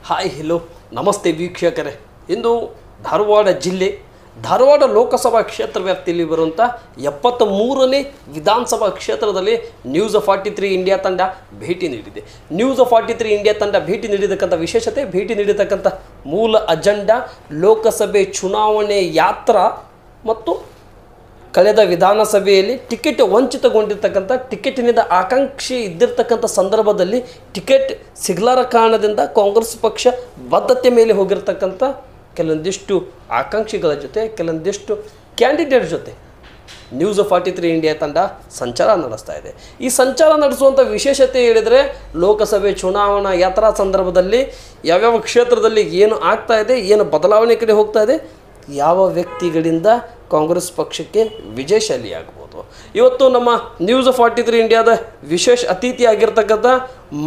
Hi hello ನಮಸ್ತೆ ವೀಕ್ಷಕರೇ. ಇಂದು ಧಾರವಾಡ ಜಿಲ್ಲೆ ಧಾರವಾಡ ಲೋಕಸಭಾ ಕ್ಷೇತ್ರ ವ್ಯಾಪ್ತಿಯಲ್ಲಿ ಬರುವಂಥ 73ನೇ ವಿಧಾನಸಭಾ ಕ್ಷೇತ್ರದಲ್ಲಿ ನ್ಯೂಸ್ 43 ಇಂಡಿಯಾ ತಂಡ ಭೇಟಿ ನೀಡಿದೆ. ನ್ಯೂಸ್ 43 ಇಂಡಿಯಾ ತಂಡ ಭೇಟಿ ನೀಡಿರ್ತಕ್ಕಂಥ ವಿಶೇಷತೆ, ಭೇಟಿ ನೀಡಿರ್ತಕ್ಕಂಥ ಮೂಲ ಅಜೆಂಡಾ ಲೋಕಸಭೆ ಚುನಾವಣೆ ಯಾತ್ರಾ ಮತ್ತು ಕಳೆದ ವಿಧಾನಸಭೆಯಲ್ಲಿ ಟಿಕೆಟ್ ವಂಚಿತಗೊಂಡಿರ್ತಕ್ಕಂಥ ಟಿಕೆಟಿನಿಂದ ಆಕಾಂಕ್ಷೆ ಇದ್ದಿರ್ತಕ್ಕಂಥ ಸಂದರ್ಭದಲ್ಲಿ ಟಿಕೆಟ್ ಸಿಗಲಾರ ಕಾರಣದಿಂದ ಕಾಂಗ್ರೆಸ್ ಪಕ್ಷ ಬದ್ಧತೆ ಮೇಲೆ ಹೋಗಿರ್ತಕ್ಕಂಥ ಕೆಲವೊಂದಿಷ್ಟು ಆಕಾಂಕ್ಷಿಗಳ ಜೊತೆ, ಕೆಲವೊಂದಿಷ್ಟು ಕ್ಯಾಂಡಿಡೇಟ್ ಜೊತೆ ನ್ಯೂಸ್ 43 ಇಂಡಿಯಾ ತಂಡ ಸಂಚಾರ ನಡೆಸ್ತಾ ಇದೆ. ಈ ಸಂಚಾರ ನಡೆಸುವಂಥ ವಿಶೇಷತೆ ಹೇಳಿದರೆ, ಲೋಕಸಭೆ ಚುನಾವಣಾ ಯಾತ್ರಾ ಸಂದರ್ಭದಲ್ಲಿ ಯಾವ್ಯಾವ ಕ್ಷೇತ್ರದಲ್ಲಿ ಏನು ಆಗ್ತಾ ಇದೆ, ಏನು ಬದಲಾವಣೆ ಕಡೆ ಹೋಗ್ತಾ ಇದೆ, ಯಾವ ವ್ಯಕ್ತಿಗಳಿಂದ ಕಾಂಗ್ರೆಸ್ ಪಕ್ಷಕ್ಕೆ ವಿಜಯಶಾಲಿಯಾಗ್ಬೋದು. ಇವತ್ತು ನಮ್ಮ ನ್ಯೂಸ್ 43 ಇಂಡಿಯಾದ ವಿಶೇಷ ಅತಿಥಿಯಾಗಿರ್ತಕ್ಕಂಥ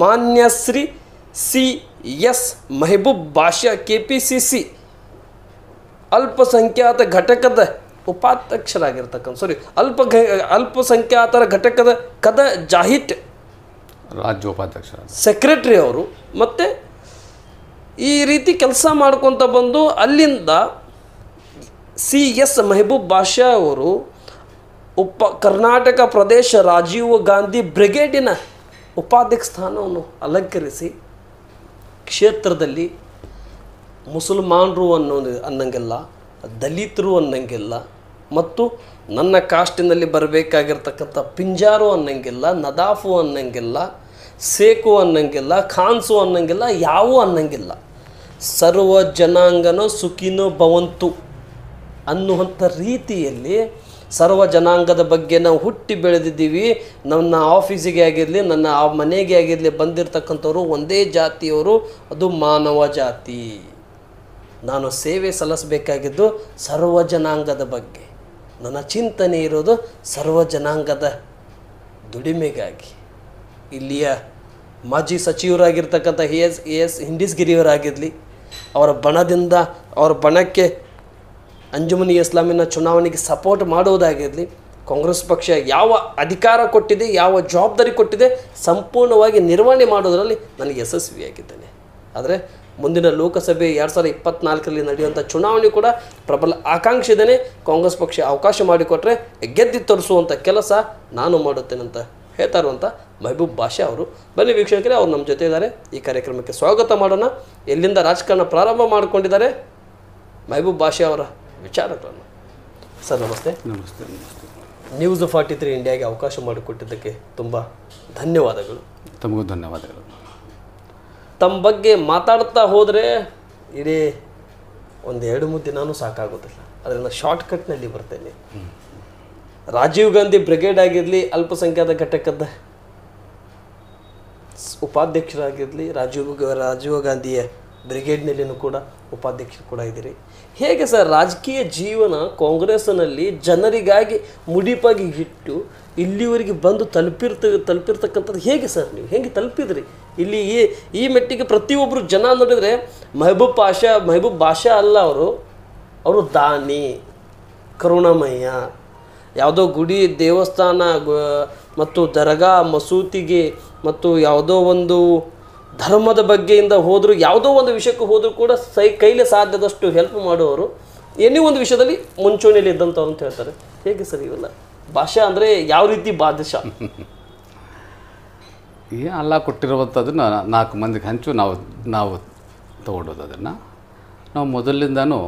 ಮಾನ್ಯ ಶ್ರೀ CS ಮೆಹಬೂಬ್ ಬಾಷಾ KPCC ಅಲ್ಪಸಂಖ್ಯಾತ ಘಟಕದ ಉಪಾಧ್ಯಕ್ಷರಾಗಿರ್ತಕ್ಕಂಥ ಅಲ್ಪಸಂಖ್ಯಾತರ ಘಟಕದ ಜಾಹಿಟ್ ರಾಜ್ಯ ಉಪಾಧ್ಯಕ್ಷ ಸೆಕ್ರೆಟರಿ ಅವರು. ಮತ್ತು ಈ ರೀತಿ ಕೆಲಸ ಮಾಡ್ಕೊತ ಬಂದು ಅಲ್ಲಿಂದ CS ಮೆಹಬೂಬ್ ಬಾಷಾ ಅವರು ಕರ್ನಾಟಕ ಪ್ರದೇಶ ರಾಜೀವ್ ಗಾಂಧಿ ಬ್ರಿಗೇಡಿನ ಉಪಾಧ್ಯಕ್ಷ ಸ್ಥಾನವನ್ನು ಅಲಂಕರಿಸಿ ಕ್ಷೇತ್ರದಲ್ಲಿ ಮುಸಲ್ಮಾನರು ಅನ್ನಂಗಿಲ್ಲ, ದಲಿತರು ಅನ್ನಂಗಿಲ್ಲ, ಮತ್ತು ನನ್ನ ಕಾಸ್ಟಿನಲ್ಲಿ ಬರಬೇಕಾಗಿರ್ತಕ್ಕಂಥ ಪಿಂಜಾರು ಅನ್ನಂಗಿಲ್ಲ, ನದಾಫು ಅನ್ನಂಗಿಲ್ಲ, ಸೇಕು ಅನ್ನಂಗಿಲ್ಲ, ಖಾನ್ಸು ಅನ್ನಂಗಿಲ್ಲ, ಯಾವೂ ಅನ್ನಂಗಿಲ್ಲ, ಸರ್ವ ಜನಾಂಗನೋ ಸುಖಿನೋ ಭವಂತು ಅನ್ನುವಂಥ ರೀತಿಯಲ್ಲಿ ಸರ್ವ ಜನಾಂಗದ ಬಗ್ಗೆ ನಾವು ಹುಟ್ಟಿ ಬೆಳೆದಿದ್ದೀವಿ. ನನ್ನ ಆಫೀಸಿಗೆ ಆಗಿರಲಿ, ನನ್ನ ಮನೆಗೆ ಆಗಿರಲಿ ಬಂದಿರತಕ್ಕಂಥವ್ರು ಒಂದೇ ಜಾತಿಯವರು, ಅದು ಮಾನವ ಜಾತಿ. ನಾನು ಸೇವೆ ಸಲ್ಲಿಸಬೇಕಾಗಿದ್ದು ಸರ್ವ ಜನಾಂಗದ ಬಗ್ಗೆ. ನನ್ನ ಚಿಂತನೆ ಇರೋದು ಸರ್ವ ಜನಾಂಗದ ದುಡಿಮೆಗಾಗಿ. ಇಲ್ಲಿಯ ಮಾಜಿ ಸಚಿವರಾಗಿರ್ತಕ್ಕಂಥ ಎಸ್ ಹಿಂಡಿಸ್ಗಿರಿಯವರಾಗಿರಲಿ, ಅವರ ಬಣಕ್ಕೆ ಅಂಜುಮನಿ ಇಸ್ಲಾಮಿನ ಚುನಾವಣೆಗೆ ಸಪೋರ್ಟ್ ಮಾಡುವುದಾಗಿರಲಿ, ಕಾಂಗ್ರೆಸ್ ಪಕ್ಷ ಯಾವ ಅಧಿಕಾರ ಕೊಟ್ಟಿದೆ, ಯಾವ ಜವಾಬ್ದಾರಿ ಕೊಟ್ಟಿದೆ, ಸಂಪೂರ್ಣವಾಗಿ ನಿರ್ವಹಣೆ ಮಾಡೋದರಲ್ಲಿ ನನಗೆ ಯಶಸ್ವಿಯಾಗಿದ್ದೇನೆ. ಆದರೆ ಮುಂದಿನ ಲೋಕಸಭೆ 2024ರಲ್ಲಿ ನಡೆಯುವಂಥ ಚುನಾವಣೆ ಕೂಡ ಪ್ರಬಲ ಆಕಾಂಕ್ಷೆ ಇದ್ದೇನೆ. ಕಾಂಗ್ರೆಸ್ ಪಕ್ಷ ಅವಕಾಶ ಮಾಡಿಕೊಟ್ರೆ ಗೆದ್ದು ತೋರಿಸುವಂಥ ಕೆಲಸ ನಾನು ಮಾಡುತ್ತೇನಂತ ಹೇಳ್ತಾ ಇರುವಂಥ ಮೆಹಬೂಬ್ ಬಾಷಾ ಅವರು. ಬನ್ನಿ ವೀಕ್ಷಕರೇ, ಅವ್ರು ನಮ್ಮ ಜೊತೆ ಇದ್ದಾರೆ. ಈ ಕಾರ್ಯಕ್ರಮಕ್ಕೆ ಸ್ವಾಗತ ಮಾಡೋಣ. ಎಲ್ಲಿಂದ ರಾಜಕಾರಣ ಪ್ರಾರಂಭ ಮಾಡಿಕೊಂಡಿದ್ದಾರೆ ಮೆಹಬೂಬ್ ಬಾಷಾ ಅವರ ವಿಚಾರಗಳನ್ನು. ಸರ್ ನಮಸ್ತೆ. ನಮಸ್ತೆ. ನಮಸ್ತೆ. ನ್ಯೂಸ್ 43 ಇಂಡಿಯಾಗೆ ಅವಕಾಶ ಮಾಡಿಕೊಟ್ಟಿದ್ದಕ್ಕೆ ತುಂಬ ಧನ್ಯವಾದಗಳು. ತಮಗೂ ಧನ್ಯವಾದಗಳು. ತಮ್ಮ ಬಗ್ಗೆ ಮಾತಾಡ್ತಾ ಹೋದರೆ ಇಡೀ ಒಂದು 2-3 ದಿನಾನೂ ಸಾಕಾಗೋದಿಲ್ಲ. ಅದರಿಂದ ಶಾರ್ಟ್ಕಟ್ನಲ್ಲಿ ಬರ್ತೇನೆ. ರಾಜೀವ್ ಗಾಂಧಿ ಬ್ರಿಗೇಡ್ ಆಗಿರಲಿ, ಅಲ್ಪಸಂಖ್ಯಾತ ಘಟಕದ ಉಪಾಧ್ಯಕ್ಷರಾಗಿರಲಿ, ರಾಜೀವ್ ಗಾಂಧಿಯ ಬ್ರಿಗೇಡ್ನಲ್ಲಿಯೂ ಕೂಡ ಉಪಾಧ್ಯಕ್ಷರು ಕೂಡ ಇದ್ದೀರಿ. ಹೇಗೆ ಸರ್ ರಾಜಕೀಯ ಜೀವನ ಕಾಂಗ್ರೆಸ್ನಲ್ಲಿ ಜನರಿಗಾಗಿ ಮುಡಿಪಾಗಿ ಇಟ್ಟು ಇಲ್ಲಿವರೆಗೆ ಬಂದು ತಲುಪಿರ್ತಕ್ಕಂಥದ್ದು ಹೇಗೆ ಸರ್? ನೀವು ಹೇಗೆ ತಲುಪಿದ್ರಿ ಇಲ್ಲಿ ಈ ಮೆಟ್ಟಿಗೆ? ಪ್ರತಿಯೊಬ್ಬರು ಜನ ನೋಡಿದರೆ ಮೆಹಬೂಬ್ ಬಾಷಾ ಅಲ್ಲ, ಅವರು ದಾನಿ, ಕರುಣಾಮಯ್ಯ, ಯಾವುದೋ ಗುಡಿ ದೇವಸ್ಥಾನ ಮತ್ತು ದರ್ಗಾ ಮಸೂತಿಗೆ ಮತ್ತು ಯಾವುದೋ ಒಂದು ಧರ್ಮದ ಬಗ್ಗೆಯಿಂದ ಹೋದರೂ, ಯಾವುದೋ ಒಂದು ವಿಷಯಕ್ಕೆ ಹೋದರೂ ಕೂಡ ಕೈಲಿ ಸಾಧ್ಯದಷ್ಟು ಹೆಲ್ಪ್ ಮಾಡೋರು, ಏನೇ ಒಂದು ವಿಷಯದಲ್ಲಿ ಮುಂಚೂಣಿಯಲ್ಲಿ ಇದ್ದಂಥವ್ರು ಅಂತ ಹೇಳ್ತಾರೆ. ಹೇಗೆ ಸರ್ ಇವೆಲ್ಲ? ಭಾಷಾ ಅಂದರೆ ಯಾವ ರೀತಿ ಬಾದಶಾ? ಅಲ್ಲ ಕೊಟ್ಟಿರುವಂಥದ್ದನ್ನು 4 ಮಂದಿಗೆ ಹಂಚು ನಾವು ತಗೊಂಡೋದು. ಅದನ್ನು ನಾವು ಮೊದಲಿಂದನೂ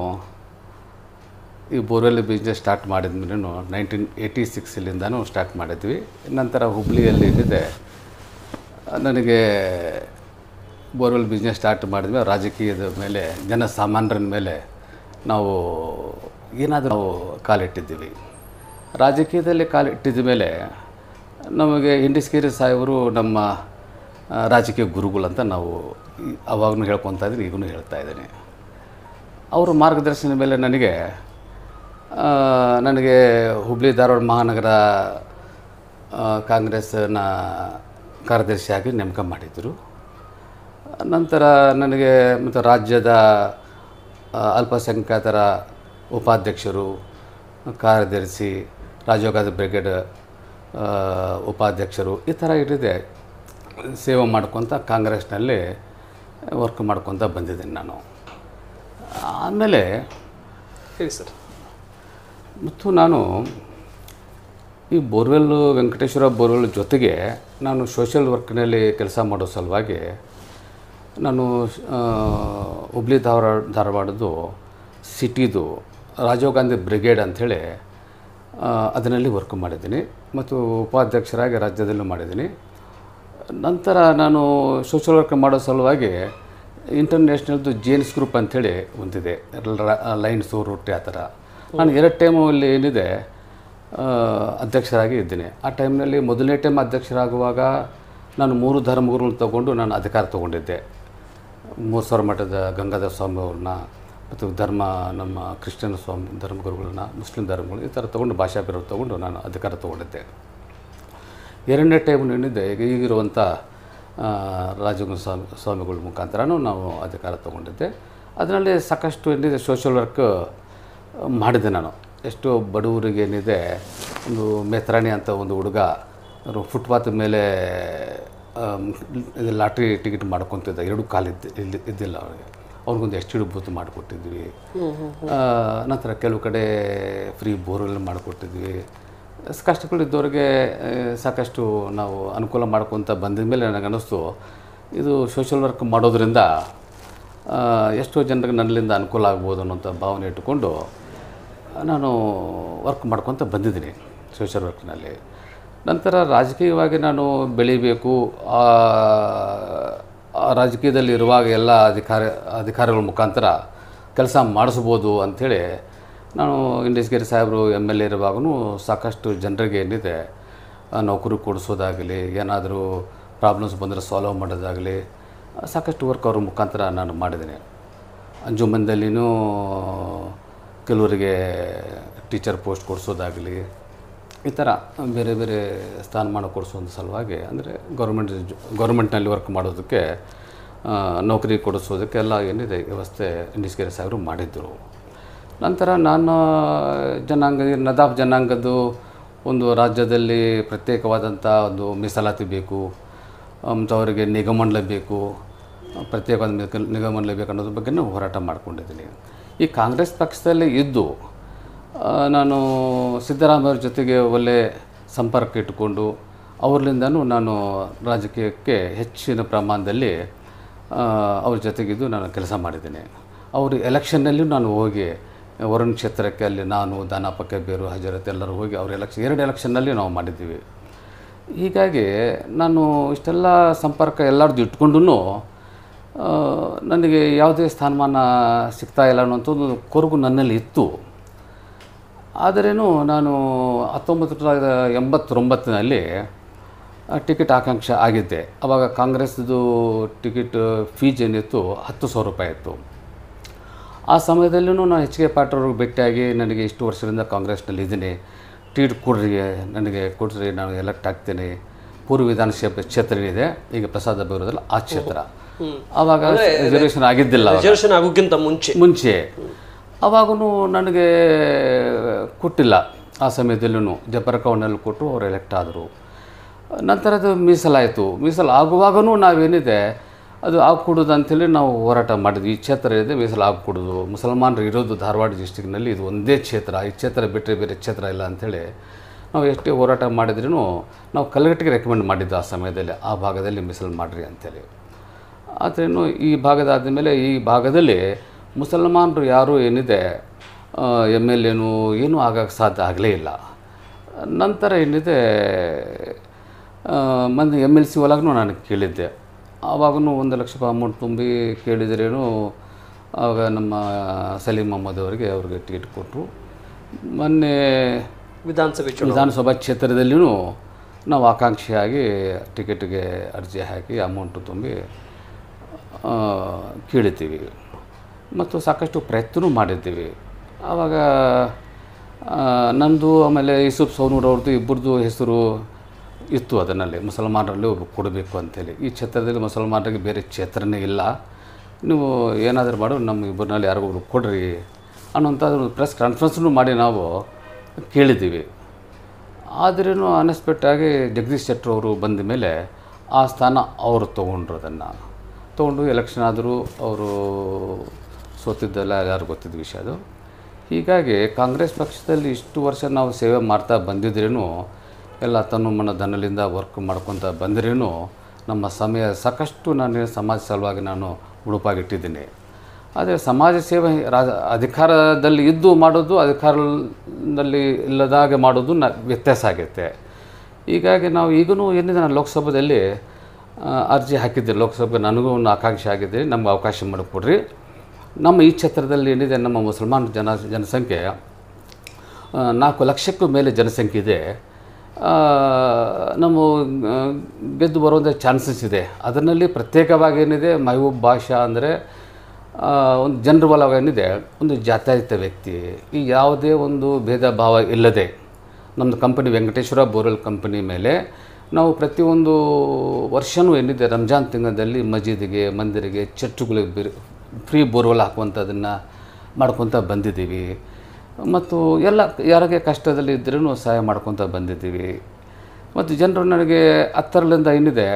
ಈ ಬೋರ್ವೆಲ್ ಬಿಸ್ನೆಸ್ ಸ್ಟಾರ್ಟ್ ಮಾಡಿದ್ಮೇಲೆ 1986 ಸ್ಟಾರ್ಟ್ ಮಾಡಿದ್ವಿ. ನಂತರ ಹುಬ್ಳಿಯಲ್ಲಿ ಏನಿದೆ, ನನಗೆ ಬೋರ್ವೆಲ್ ಬಿಸ್ನೆಸ್ ಸ್ಟಾರ್ಟ್ ಮಾಡಿದ್ವಿ. ರಾಜಕೀಯದ ಮೇಲೆ, ಜನಸಾಮಾನ್ಯರ ಮೇಲೆ ನಾವು ಏನಾದರೂ ಕಾಲಿಟ್ಟಿದ್ದೀವಿ. ರಾಜಕೀಯದಲ್ಲಿ ಕಾಲಿಟ್ಟಿದ ಮೇಲೆ ನಮಗೆ ಹಿಂಡಿಸ್ಗಿರಿ ಸಾಹೇಬರು ನಮ್ಮ ರಾಜಕೀಯ ಗುರುಗಳಂತ ನಾವು ಅವಾಗೂ ಹೇಳ್ಕೊತಾ ಇದ್ದೀನಿ, ಈಗೂ ಹೇಳ್ತಾ ಇದ್ದೀನಿ. ಅವರ ಮಾರ್ಗದರ್ಶನದ ಮೇಲೆ ನನಗೆ ಹುಬ್ಳಿ ಧಾರವಾಡ ಮಹಾನಗರ ಕಾಂಗ್ರೆಸ್ನ ಕಾರ್ಯದರ್ಶಿಯಾಗಿ ನೇಮಕ ಮಾಡಿದರು. ನಂತರ ನನಗೆ ಮತ್ತು ರಾಜ್ಯದ ಅಲ್ಪಸಂಖ್ಯಾತರ ಉಪಾಧ್ಯಕ್ಷರು, ಕಾರ್ಯದರ್ಶಿ, ರಾಜೀವ್ ಗಾಂಧಿ ಬ್ರಿಗೇಡ್ ಉಪಾಧ್ಯಕ್ಷರು, ಈ ಥರ ಇಟ್ಟಿದೆ ಸೇವೆ ಮಾಡ್ಕೊತ ಕಾಂಗ್ರೆಸ್ನಲ್ಲಿ ವರ್ಕ್ ಮಾಡ್ಕೊತ ಬಂದಿದ್ದೀನಿ ನಾನು. ಆಮೇಲೆ ಹೇಳಿ ಸರ್. ಮತ್ತು ನಾನು ಈ ಬೋರ್ವೆಲ್ಲು ವೆಂಕಟೇಶ್ವರ ಬೋರ್ವೆಲ್ ಜೊತೆಗೆ ನಾನು ಸೋಷಿಯಲ್ ವರ್ಕ್ನಲ್ಲಿ ಕೆಲಸ ಮಾಡೋ ಸಲುವಾಗಿ ನಾನು ಹುಬ್ಳಿ ಧಾರವಾಡದ್ದು ಸಿಟಿದು ರಾಜೀವ್ ಗಾಂಧಿ ಬ್ರಿಗೇಡ್ ಅಂಥೇಳಿ ಅದರಲ್ಲಿ ವರ್ಕ್ ಮಾಡಿದ್ದೀನಿ ಮತ್ತು ಉಪಾಧ್ಯಕ್ಷರಾಗಿ ರಾಜ್ಯದಲ್ಲೂ ಮಾಡಿದ್ದೀನಿ. ನಂತರ ನಾನು ಸೋಷಿಯಲ್ ವರ್ಕ್ ಮಾಡೋ ಸಲುವಾಗಿ ಇಂಟರ್ನ್ಯಾಷನಲ್ದು ಜೇನ್ಸ್ ಗ್ರೂಪ್ ಅಂಥೇಳಿ ಒಂದಿದೆ, ಲೈನ್ಸು ರೊಟ್ಟಿ ಆ ಥರ. ನಾನು 2 ಟೈಮಲ್ಲಿ ಏನಿದೆ ಅಧ್ಯಕ್ಷರಾಗಿ ಇದ್ದೀನಿ. ಆ ಟೈಮ್ನಲ್ಲಿ ಮೊದಲನೇ ಟೈಮ್ ಅಧ್ಯಕ್ಷರಾಗುವಾಗ ನಾನು 3 ಧರ್ಮಗುರುಗಳನ್ನ ತೊಗೊಂಡು ನಾನು ಅಧಿಕಾರ ತೊಗೊಂಡಿದ್ದೆ. 3000 ಮಠದ ಗಂಗಾಧರ ಸ್ವಾಮಿ ಅವ್ರನ್ನ ಮತ್ತು ನಮ್ಮ ಕ್ರಿಶ್ಚಿಯನ್ ಸ್ವಾಮಿ ಧರ್ಮಗುರುಗಳನ್ನ, ಮುಸ್ಲಿಂ ಧರ್ಮಗಳು ಈ ಥರ ತೊಗೊಂಡು ಭಾಷಾ ಬೇರೆ ತೊಗೊಂಡು ನಾನು ಅಧಿಕಾರ ತೊಗೊಂಡಿದ್ದೆ. 2ನೇ ಟೈಮ್ ಏನಿದೆ ಈಗಿರುವಂಥ ರಾಜೀವ್ ಸ್ವಾಮಿಗಳ ಮುಖಾಂತರನೂ ನಾವು ಅಧಿಕಾರ ತೊಗೊಂಡಿದ್ದೆ. ಅದರಲ್ಲಿ ಸಾಕಷ್ಟು ಏನಿದೆ ಸೋಷಿಯಲ್ ವರ್ಕ್ ಮಾಡಿದೆ ನಾನು. ಎಷ್ಟೋ ಬಡವರಿಗೆ ಏನಿದೆ, ಒಂದು ಮೇತ್ರಾಣಿ ಅಂತ ಒಂದು ಹುಡುಗ ಫುಟ್ಪಾತ್ ಮೇಲೆ ಲಾಟ್ರಿ ಟಿಕೆಟ್ ಮಾಡ್ಕೊತಿದ್ದ, 2 ಕಾಲು ಇದ್ದಿಲ್ಲ ಅವರಿಗೆ, ಅವ್ರಿಗೊಂದು ಎಷ್ಟು ಬೂತ್ ಮಾಡಿಕೊಟ್ಟಿದ್ವಿ. ನಂತರ ಕೆಲವು ಕಡೆ ಫ್ರೀ ಬೋರ್ವೆಲ್ ಮಾಡಿಕೊಟ್ಟಿದ್ವಿ. ಕಷ್ಟಗಳಿದ್ದವ್ರಿಗೆ ಸಾಕಷ್ಟು ನಾವು ಅನುಕೂಲ ಮಾಡ್ಕೊತ ಬಂದ ಮೇಲೆ ನನಗನ್ನಿಸ್ತು ಇದು ಸೋಷಿಯಲ್ ವರ್ಕ್ ಮಾಡೋದ್ರಿಂದ ಎಷ್ಟೋ ಜನರಿಗೆ ನನ್ನಿಂದ ಅನುಕೂಲ ಆಗ್ಬೋದು ಅನ್ನೋಂಥ ಭಾವನೆ ಇಟ್ಟುಕೊಂಡು ನಾನು ವರ್ಕ್ ಮಾಡ್ಕೊತ ಬಂದಿದ್ದೀನಿ ಸೋಷಿಯಲ್ ವರ್ಕ್ನಲ್ಲಿ. ನಂತರ ರಾಜಕೀಯವಾಗಿ ನಾನು ಬೆಳಿಬೇಕು, ರಾಜಕೀಯದಲ್ಲಿ ಇರುವಾಗ ಎಲ್ಲ ಅಧಿಕಾರಿಗಳ ಮುಖಾಂತರ ಕೆಲಸ ಮಾಡಿಸ್ಬೋದು ಅಂಥೇಳಿ ನಾನು ಇಂಡೇಶ್ಗಿರಿ ಸಾಹೇಬರು MLA ಇರುವಾಗೂ ಸಾಕಷ್ಟು ಜನರಿಗೆ ಏನಿದೆ ನೌಕರಿ ಕೊಡಿಸೋದಾಗಲಿ, ಏನಾದರೂ ಪ್ರಾಬ್ಲಮ್ಸ್ ಬಂದರೆ ಸಾಲ್ವ್ ಮಾಡೋದಾಗಲಿ ಸಾಕಷ್ಟು ವರ್ಕ್ ಅವ್ರ ಮುಖಾಂತರ ನಾನು ಮಾಡಿದ್ದೀನಿ. ಅಂಜುಮಂದಲ್ಲಿನೂ ಕೆಲವರಿಗೆ ಟೀಚರ್ ಪೋಸ್ಟ್ ಕೊಡಿಸೋದಾಗಲಿ, ಈ ಥರ ಬೇರೆ ಬೇರೆ ಸ್ಥಾನಮಾನ ಕೊಡಿಸೋದ್ರ ಸಲುವಾಗಿ, ಅಂದರೆ ಗೌರ್ಮೆಂಟ್ನಲ್ಲಿ ವರ್ಕ್ ಮಾಡೋದಕ್ಕೆ ನೌಕರಿ ಕೊಡಿಸೋದಕ್ಕೆಲ್ಲ ಏನಿದೆ ವ್ಯವಸ್ಥೆ ಇಂಡೇಶ್ಗಿರಿ ಸಾಹೇಬರು ಮಾಡಿದ್ದರು. ನಂತರ ನಾನು ನದಾಫ್ ಜನಾಂಗದ್ದು ಒಂದು ರಾಜ್ಯದಲ್ಲಿ ಪ್ರತ್ಯೇಕವಾದಂಥ ಒಂದು ಮೀಸಲಾತಿ ಬೇಕು, ಮತ್ತು ಅವರಿಗೆ ನಿಗಮಂಡಲ ಬೇಕು, ಪ್ರತ್ಯೇಕವಾದ ನಿಗಮಂಡಲ ಬೇಕು ಅನ್ನೋದ್ರ ಬಗ್ಗೆನೂ ಹೋರಾಟ ಮಾಡ್ಕೊಂಡಿದ್ದೀನಿ. ಈ ಕಾಂಗ್ರೆಸ್ ಪಕ್ಷದಲ್ಲಿ ಇದ್ದು ನಾನು ಸಿದ್ದರಾಮಯ್ಯವ್ರ ಜೊತೆಗೆ ಒಳ್ಳೆ ಸಂಪರ್ಕ ಇಟ್ಟುಕೊಂಡು ಅವ್ರಲಿಂದನೂ ನಾನು ರಾಜಕೀಯಕ್ಕೆ ಹೆಚ್ಚಿನ ಪ್ರಮಾಣದಲ್ಲಿ ಅವ್ರ ಜೊತೆಗಿದ್ದು ನಾನು ಕೆಲಸ ಮಾಡಿದ್ದೀನಿ. ಅವರು ಎಲೆಕ್ಷನ್ನಲ್ಲೂ ನಾನು ಹೋಗಿ ವರುಣ್ ಕ್ಷೇತ್ರಕ್ಕೆ ಅಲ್ಲಿ ನಾನು ದಾನಪಕ್ಕೆ ಬೇರು ಹಜರತ್ ಎಲ್ಲರೂ ಹೋಗಿ ಅವ್ರ 2 ಎಲೆಕ್ಷನ್ನಲ್ಲಿ ನಾವು ಮಾಡಿದ್ದೀವಿ. ಹೀಗಾಗಿ ನಾನು ಇಷ್ಟೆಲ್ಲ ಸಂಪರ್ಕ ಎಲ್ಲರದ್ದು ಇಟ್ಕೊಂಡು ನನಗೆ ಯಾವುದೇ ಸ್ಥಾನಮಾನ ಸಿಗ್ತಾಯಿಲ್ಲ ಅನ್ನೋಂಥದ್ದು ಕೊರಗು ನನ್ನಲ್ಲಿ ಇತ್ತು. ಆದರೇನು ನಾನು 1989ನಲ್ಲಿ ಟಿಕೆಟ್ ಆಕಾಂಕ್ಷೆ ಆಗಿದ್ದೆ. ಆವಾಗ ಕಾಂಗ್ರೆಸ್ದು ಟಿಕೆಟ್ ಫೀಸ್ ಏನಿತ್ತು 10,000 ರೂಪಾಯಿ ಇತ್ತು. ಆ ಸಮಯದಲ್ಲೂ ನಾನು HK ಪಾಟೀಲ್ ಅವ್ರಿಗೆ ಭೇಟಿಯಾಗಿ ನನಗೆ ಇಷ್ಟು ವರ್ಷದಿಂದ ಕಾಂಗ್ರೆಸ್ನಲ್ಲಿ ಇದ್ದೀನಿ, ಟಿಕೆಟ್ ನನಗೆ ಕೊಡ್ರಿ, ನಾನು ಎಲೆಕ್ಟ್ ಆಗ್ತೇನೆ. ಪೂರ್ವ ವಿಧಾನಸಭೆ ಕ್ಷೇತ್ರ ಏನಿದೆ ಈಗ ಪ್ರಸಾದ ಬೈರೋದ್ರಲ್ಲಿ ಆ ಕ್ಷೇತ್ರ, ಆವಾಗ ರಿಸರ್ವೇಷನ್ ಆಗಿದ್ದಿಲ್ಲ, ರಿಸರ್ವೇಷನ್ ಆಗೋಕ್ಕಿಂತ ಮುಂಚೆ ಆವಾಗೂ ನನಗೆ ಕೊಟ್ಟಿಲ್ಲ. ಆ ಸಮಯದಲ್ಲೂ ಜಬರ್ಕೌನಲ್ಲಿ ಕೊಟ್ಟು ಅವರು ಎಲೆಕ್ಟ್ ಆದರು. ನಂತರ ಅದು ಮೀಸಲಾಯಿತು. ಮೀಸಲು ಆಗುವಾಗೂ ನಾವೇನಿದೆ ಅದು ಆಗಿಕೊಡೋದು ಅಂಥೇಳಿ ನಾವು ಹೋರಾಟ ಮಾಡಿದ್ವಿ. ಈ ಕ್ಷೇತ್ರ ಇದೆ, ಮೀಸಲು ಆಗಿಕೊಡೋದು, ಮುಸಲ್ಮಾನರು ಇರೋದು ಧಾರವಾಡ ಡಿಸ್ಟಿಕ್ನಲ್ಲಿ ಇದು ಒಂದೇ ಕ್ಷೇತ್ರ, ಈ ಕ್ಷೇತ್ರ ಬಿಟ್ಟರೆ ಬೇರೆ ಕ್ಷೇತ್ರ ಇಲ್ಲ ಅಂಥೇಳಿ ನಾವು ಎಷ್ಟೇ ಹೋರಾಟ ಮಾಡಿದ್ರೂ ನಾವು ಕಲ್ಗಟ್ಟಿಗೆ ರೆಕಮೆಂಡ್ ಮಾಡಿದ್ದು ಆ ಸಮಯದಲ್ಲಿ, ಆ ಭಾಗದಲ್ಲಿ ಮೀಸಲು ಮಾಡಿರಿ ಅಂಥೇಳಿ. ಆದ್ರೇನು ಈ ಭಾಗದಾದ ಮೇಲೆ ಈ ಭಾಗದಲ್ಲಿ ಮುಸಲ್ಮಾನರು ಯಾರೂ ಏನಿದೆ MLA ಏನೂ ಆಗೋಕ್ಕೆ ಸಾಧ್ಯ ಆಗಲೇ ಇಲ್ಲ. ನಂತರ ಏನಿದೆ ಮಂದಿ MLC ಒಳಗೂ ನಾನು ಕೇಳಿದ್ದೆ. ಆವಾಗೂ 1 ಲಕ್ಷ ರೂಪಾಯಿ ಅಮೌಂಟ್ ತುಂಬಿ ಕೇಳಿದ್ರೇನು, ಆವಾಗ ನಮ್ಮ ಸಲೀಂ ಅಹಮದ್ ಅವ್ರಿಗೆ ಟಿಕೆಟ್ ಕೊಟ್ಟರು. ಮೊನ್ನೆ ವಿಧಾನಸಭಾ ಕ್ಷೇತ್ರದಲ್ಲಿಯೂ ನಾವು ಆಕಾಂಕ್ಷಿಯಾಗಿ ಟಿಕೆಟ್ಗೆ ಅರ್ಜಿ ಹಾಕಿ ಅಮೌಂಟು ತುಂಬಿ ಕೇಳಿದ್ದೀವಿ ಮತ್ತು ಸಾಕಷ್ಟು ಪ್ರಯತ್ನ ಮಾಡಿದ್ದೀವಿ. ಆವಾಗ ನಂದು ಆಮೇಲೆ ಯೂಸುಫ್ ಸೌನೂರ್ ಅವ್ರದ್ದು ಇಬ್ಬರದು ಹೆಸರು ಇತ್ತು ಅದರಲ್ಲಿ, ಮುಸಲ್ಮಾನರಲ್ಲಿ ಒಬ್ಬರು ಕೊಡಬೇಕು ಅಂಥೇಳಿ. ಈ ಕ್ಷೇತ್ರದಲ್ಲಿ ಮುಸಲ್ಮಾನರಿಗೆ ಬೇರೆ ಕ್ಷೇತ್ರನೇ ಇಲ್ಲ, ನೀವು ಏನಾದರೂ ಮಾಡು ನಮ್ಮ ಇಬ್ಬರಲ್ಲಿ ಯಾರಿಗೊಬ್ರು ಕೊಡ್ರಿ ಅನ್ನೋಂಥದ್ದು ಪ್ರೆಸ್ ಕಾನ್ಫರೆನ್ಸ್ನೂ ಮಾಡಿ ನಾವು ಕೇಳಿದ್ದೀವಿ. ಆದ್ರೂ ಅನ್ಎಕ್ಸ್ಪೆಕ್ಟಾಗಿ ಜಗದೀಶ್ ಶೆಟ್ಟರ್ ಅವರು ಬಂದ ಮೇಲೆ ಆ ಸ್ಥಾನ ಅವರು ತೊಗೊಂಡ್ರು. ಅದನ್ನು ತೊಗೊಂಡು ಎಲೆಕ್ಷನ್ ಆದರೂ ಅವರು ಸೋತಿದ್ದೆಲ್ಲ ಯಾರು ಗೊತ್ತಿದ್ದ ವಿಷಯ ಅದು. ಹೀಗಾಗಿ ಕಾಂಗ್ರೆಸ್ ಪಕ್ಷದಲ್ಲಿ ಇಷ್ಟು ವರ್ಷ ನಾವು ಸೇವೆ ಮಾಡ್ತಾ ಬಂದಿದ್ರೇನು, ಎಲ್ಲ ತನ್ನ ಮನ ಧನದಿಂದ ವರ್ಕ್ ಮಾಡ್ಕೊತ ಬಂದ್ರೇನು ನಮ್ಮ ಸಮಯ ಸಾಕಷ್ಟು ನಾನು ಸಮಾಜ ಸಲುವಾಗಿ ನಾನು ಮುಡುಪಾಗಿಟ್ಟಿದ್ದೀನಿ. ಆದರೆ ಸಮಾಜ ಸೇವೆ ಅಧಿಕಾರದಲ್ಲಿ ಇದ್ದು ಮಾಡೋದು, ಅಧಿಕಾರದಲ್ಲಿ ಇಲ್ಲದಾಗೆ ಮಾಡೋದು ವ್ಯತ್ಯಾಸ ಆಗೈತೆ. ಹೀಗಾಗಿ ನಾವು ಈಗೂ ಏನಿದೆ, ನಾನು ಲೋಕಸಭೆಯಲ್ಲಿ ಅರ್ಜಿ ಹಾಕಿದ್ದೆ. ಲೋಕಸಭೆ ನನಗೂ ಒಂದು ಆಕಾಂಕ್ಷೆ ಆಗಿದ್ದೆ, ನಮ್ಗೆ ಅವಕಾಶ ಮಾಡಿಕೊಡ್ರಿ. ನಮ್ಮ ಈ ಕ್ಷೇತ್ರದಲ್ಲಿ ಏನಿದೆ, ನಮ್ಮ ಮುಸಲ್ಮಾನ್ ಜನಸಂಖ್ಯೆ 4 ಲಕ್ಷಕ್ಕೂ ಮೇಲೆ ಜನಸಂಖ್ಯೆ ಇದೆ. ನಮ್ಮ ಗೆದ್ದು ಬರುವಂಥ ಚಾನ್ಸಸ್ ಇದೆ. ಅದರಲ್ಲಿ ಪ್ರತ್ಯೇಕವಾಗಿ ಏನಿದೆ, ಮೆಹಬೂಬ್ ಬಾಷಾ ಅಂದರೆ ಒಂದು ಜನರ ಒಳಗೆ ಏನಿದೆ, ಒಂದು ಜಾತ್ಯತೀತ ವ್ಯಕ್ತಿ, ಈ ಯಾವುದೇ ಒಂದು ಭೇದ ಭಾವ ಇಲ್ಲದೆ ನಮ್ಮದು ಕಂಪನಿ ವೆಂಕಟೇಶ್ವರ ಬೋರ್ವೆಲ್ ಕಂಪನಿ ಮೇಲೆ ನಾವು ಪ್ರತಿಯೊಂದು ವರ್ಷವೂ ಏನಿದೆ ರಂಜಾನ್ ತಿಂಗಳಲ್ಲಿ ಮಸೀದಿಗೆ, ಮಂದಿರಿಗೆ, ಚರ್ಚ್ಗಳಿಗೆ ಫ್ರೀ ಬೋರ್ವೆಲ್ ಹಾಕುವಂಥದ್ದನ್ನು ಮಾಡ್ಕೊತ ಬಂದಿದ್ದೀವಿ. ಮತ್ತು ಎಲ್ಲ ಯಾರಿಗೆ ಕಷ್ಟದಲ್ಲಿ ಇದ್ರೂ ಸಹಾಯ ಮಾಡ್ಕೊತ ಬಂದಿದ್ದೀವಿ. ಮತ್ತು ಜನರು ನನಗೆ 10ರಿಂದ ಏನಿದೆ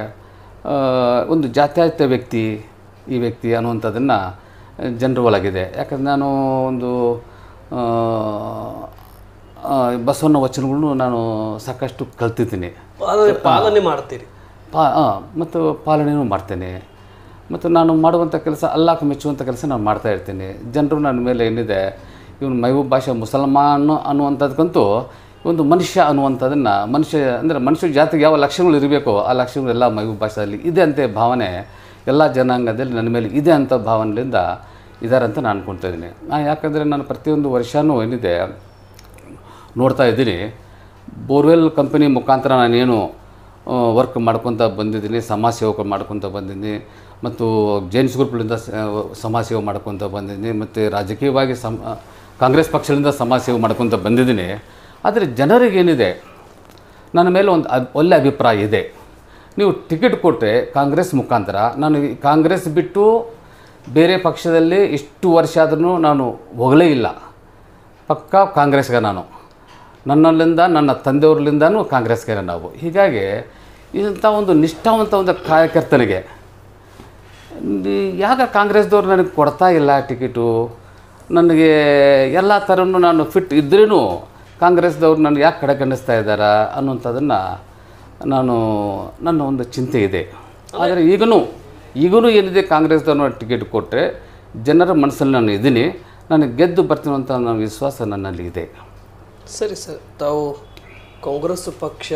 ಒಂದು ಜಾತ್ಯತೀತ ವ್ಯಕ್ತಿ, ಈ ವ್ಯಕ್ತಿ ಅನ್ನುವಂಥದ್ದನ್ನು ಜನರ ಒಳಗಿದೆ. ಯಾಕಂದರೆ ನಾನು ಒಂದು ಬಸವಣ್ಣ ವಚನಗಳನ್ನು ನಾನು ಸಾಕಷ್ಟು ಕಲ್ತಿದ್ದೀನಿ, ಪಾಲನೆ ಮಾಡ್ತೀರಿ. ಮತ್ತು ಪಾಲನೆಯೂ ಮಾಡ್ತೇನೆ. ಮತ್ತು ನಾನು ಮಾಡುವಂಥ ಕೆಲಸ ಅಲ್ಲಾಹ್ ಮೆಚ್ಚುವಂಥ ಕೆಲಸ ನಾನು ಮಾಡ್ತಾಯಿರ್ತೀನಿ. ಜನರು ನನ್ನ ಮೇಲೆ ಏನಿದೆ, ಇವನು ಮೆಹಬೂಬ್ ಬಾಷಾ ಮುಸಲ್ಮಾನು ಅನ್ನುವಂಥದ್ದಕ್ಕಂತೂ ಒಂದು ಮನುಷ್ಯ ಅನ್ನುವಂಥದ್ದನ್ನು, ಮನುಷ್ಯ ಅಂದರೆ ಮನುಷ್ಯ ಜಾತಿಗೆ ಯಾವ ಲಕ್ಷಣಗಳು ಇರಬೇಕೋ ಆ ಲಕ್ಷಣಗಳೆಲ್ಲ ಮೆಹಬೂಬ್ ಬಾಷಾದಲ್ಲಿ ಇದೆ ಅಂತ ಭಾವನೆ ಎಲ್ಲ ಜನಾಂಗದಲ್ಲಿ ನನ್ನ ಮೇಲೆ ಇದೆ ಅಂತ ಭಾವನೆಯಿಂದ ಇದ್ದಾರೆ ಅಂತ ನಾನು ಅನ್ಕೊಳ್ತಾ ಇದ್ದೀನಿ. ಯಾಕಂದರೆ ನಾನು ಪ್ರತಿಯೊಂದು ವರ್ಷವೂ ಏನಿದೆ ನೋಡ್ತಾ ಇದ್ದೀನಿ, ಬೋರ್ವೆಲ್ ಕಂಪನಿ ಮುಖಾಂತರ ನಾನೇನು ವರ್ಕ್ ಮಾಡ್ಕೊತ ಬಂದಿದ್ದೀನಿ, ಸಮಾಜ ಸೇವೆ ಮಾಡ್ಕೊತ ಬಂದಿದ್ದೀನಿ. ಮತ್ತು ಜೈನ್ಸ್ ಗ್ರೂಪ್ಗಳಿಂದ ಸಮಾಜ ಸೇವೆ ಮಾಡ್ಕೊತ ಬಂದಿದ್ದೀನಿ. ಮತ್ತು ರಾಜಕೀಯವಾಗಿ ಕಾಂಗ್ರೆಸ್ ಪಕ್ಷದಿಂದ ಸಮಾಜ ಸೇವೆ ಮಾಡ್ಕೊತ ಬಂದಿದ್ದೀನಿ. ಆದರೆ ಜನರಿಗೇನಿದೆ, ನನ್ನ ಮೇಲೆ ಒಂದು ಒಳ್ಳೆಯ ಅಭಿಪ್ರಾಯ ಇದೆ. ನೀವು ಟಿಕೆಟ್ ಕೊಟ್ಟರೆ ಕಾಂಗ್ರೆಸ್ ಮುಖಾಂತರ, ನಾನು ಕಾಂಗ್ರೆಸ್ ಬಿಟ್ಟು ಬೇರೆ ಪಕ್ಷದಲ್ಲಿ ಇಷ್ಟು ವರ್ಷ ಆದ್ರೂ ನಾನು ಹೋಗಲೇ ಇಲ್ಲ. ಪಕ್ಕಾ ಕಾಂಗ್ರೆಸ್ಗೆ ನಾನು, ನನ್ನಲ್ಲಿಂದ ನನ್ನ ತಂದೆಯವ್ರಲಿಂದನೂ ಕಾಂಗ್ರೆಸ್ಗೆ ನಾವು. ಹೀಗಾಗಿ ಇಂಥ ಒಂದು ನಿಷ್ಠಾವಂತ ಒಂದು ಕಾರ್ಯಕರ್ತನಿಗೆ ಯಾಕೆ ಕಾಂಗ್ರೆಸ್ದವ್ರು ನನಗೆ ಕೊಡ್ತಾ ಇಲ್ಲ ಟಿಕೆಟು, ನನಗೆ ಎಲ್ಲ ಥರನೂ ನಾನು ಫಿಟ್ ಇದ್ರೂ ಕಾಂಗ್ರೆಸ್ದವ್ರು ನನಗೆ ಯಾಕೆ ಕಡೆಗಣಿಸ್ತಾ ಇದ್ದಾರೆ ಅನ್ನುವಂಥದ್ದನ್ನು ನನ್ನ ಒಂದು ಚಿಂತೆ ಇದೆ. ಆದರೆ ಈಗೂ ಏನಿದೆ, ಕಾಂಗ್ರೆಸ್ದವ್ರನ್ನ ಟಿಕೆಟ್ ಕೊಟ್ಟರೆ ಜನರ ಮನಸ್ಸಲ್ಲಿ ನಾನು ಇದ್ದೀನಿ, ನನಗೆ ಗೆದ್ದು ಬರ್ತೀನಿ ಅಂತ ನನ್ನ ವಿಶ್ವಾಸ ನನ್ನಲ್ಲಿ ಇದೆ. ಸರಿ ಸರ್, ತಾವು ಕಾಂಗ್ರೆಸ್ ಪಕ್ಷ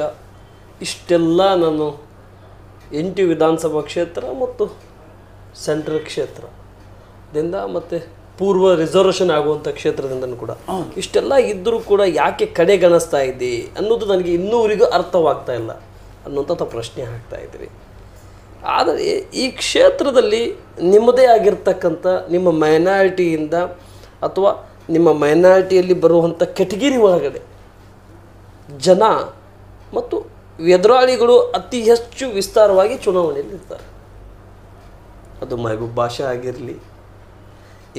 ಇಷ್ಟೆಲ್ಲ ನಾನು 8 ವಿಧಾನಸಭಾ ಕ್ಷೇತ್ರ ಮತ್ತು ಸೆಂಟ್ರಲ್ ಕ್ಷೇತ್ರದಿಂದ ಮತ್ತು ಪೂರ್ವ ರಿಸರ್ವೇಷನ್ ಆಗುವಂಥ ಕ್ಷೇತ್ರದಿಂದನೂ ಕೂಡ ಇಷ್ಟೆಲ್ಲ ಇದ್ದರೂ ಕೂಡ ಯಾಕೆ ಕಡೆಗಣಿಸ್ತಾ ಇದ್ದಿ ಅನ್ನೋದು ನನಗೆ ಇನ್ನೂವರೆಗೂ ಅರ್ಥವಾಗ್ತಾ ಇಲ್ಲ ಅನ್ನುವಂಥ ಪ್ರಶ್ನೆ ಹಾಕ್ತಾ ಇದ್ದೀವಿ. ಆದರೆ ಈ ಕ್ಷೇತ್ರದಲ್ಲಿ ನಿಮ್ಮದೇ ಆಗಿರ್ತಕ್ಕಂಥ ನಿಮ್ಮ ಮೈನಾರಿಟಿಯಿಂದ ಅಥವಾ ನಿಮ್ಮ ಮೈನಾರಿಟಿಯಲ್ಲಿ ಬರುವಂಥ ಕೆಟಗಿರಿ ಒಳಗಡೆ ಜನ ಮತ್ತು ಎದುರಾಳಿಗಳು ಅತಿ ಹೆಚ್ಚು ವಿಸ್ತಾರವಾಗಿ ಚುನಾವಣೆಯಲ್ಲಿ ಇರ್ತಾರೆ. ಅದು ಮೆಹಬೂಬ್ ಬಾಷಾ ಆಗಿರಲಿ,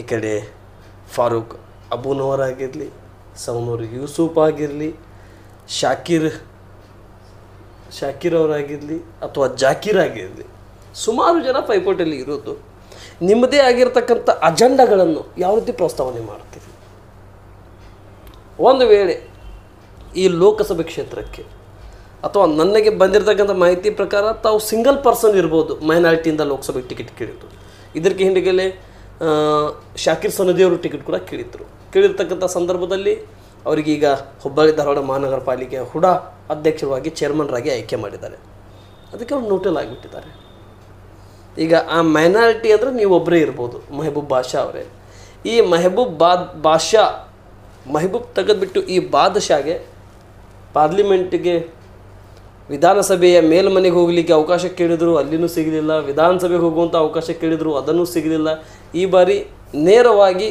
ಈ ಕಡೆ ಫಾರೂಕ್ ಅಬೂನವರ್ ಆಗಿರಲಿ, ಸವನೂರು ಯೂಸುಫ್ ಆಗಿರಲಿ, ಶಾಕಿರ್ ಅವರಾಗಿರಲಿ ಅಥವಾ ಜಾಕೀರ್ ಆಗಿರಲಿ, ಸುಮಾರು ಜನ ಪೈಪೋಟಿಯಲ್ಲಿ ಇರೋದು. ನಿಮ್ಮದೇ ಆಗಿರ್ತಕ್ಕಂಥ ಅಜೆಂಡಾಗಳನ್ನು ಯಾವ ರೀತಿ ಪ್ರಸ್ತಾವನೆ ಮಾಡ್ತೀರಿ? ಒಂದು ವೇಳೆ ಈ ಲೋಕಸಭೆ ಕ್ಷೇತ್ರಕ್ಕೆ ಅಥವಾ ನನಗೆ ಬಂದಿರತಕ್ಕಂಥ ಮಾಹಿತಿ ಪ್ರಕಾರ ತಾವು ಸಿಂಗಲ್ ಪರ್ಸನ್ ಇರ್ಬೋದು ಮೈನಾರಿಟಿಯಿಂದ ಲೋಕಸಭೆಗೆ ಟಿಕೆಟ್ ಕೇಳಿದ್ರು. ಇದಕ್ಕೆ ಹಿಂದಿಗೆಲೆ ಶಾಕಿರ್ ಸನದಿಯವರು ಟಿಕೆಟ್ ಕೂಡ ಕೇಳಿರ್ತಕ್ಕಂಥ ಸಂದರ್ಭದಲ್ಲಿ ಅವರಿಗೀಗ ಹುಬ್ಬಳ್ಳಿ ಧಾರವಾಡ ಮಹಾನಗರ ಪಾಲಿಕೆಯ ಹುಡಾ ಅಧ್ಯಕ್ಷರಾಗಿ ಚೇರ್ಮನ್ರಾಗಿ ಆಯ್ಕೆ ಮಾಡಿದ್ದಾರೆ. ಅದಕ್ಕೆ ಅವ್ರು ನ್ಯೂಟ್ರಲ್ ಆಗಿಬಿಟ್ಟಿದ್ದಾರೆ. ಈಗ ಆ ಮೈನಾರಿಟಿ ಅಂದರೆ ನೀವು ಒಬ್ಬರೇ ಇರ್ಬೋದು, ಮೆಹಬೂಬ್ ಬಾಷಾ ಅವರೇ. ಈ ಮೆಹಬೂಬ್ ತೆಗೆದುಬಿಟ್ಟು ಈ ಬಾದಶಾಗೆ ಪಾರ್ಲಿಮೆಂಟಿಗೆ ವಿಧಾನಸಭೆಯ ಮೇಲ್ಮನೆಗೆ ಹೋಗಲಿಕ್ಕೆ ಅವಕಾಶ ಕೇಳಿದ್ರು, ಅಲ್ಲಿನೂ ಸಿಗಲಿಲ್ಲ. ವಿಧಾನಸಭೆಗೆ ಹೋಗುವಂಥ ಅವಕಾಶ ಕೇಳಿದ್ರು, ಅದನ್ನೂ ಸಿಗಲಿಲ್ಲ. ಈ ಬಾರಿ ನೇರವಾಗಿ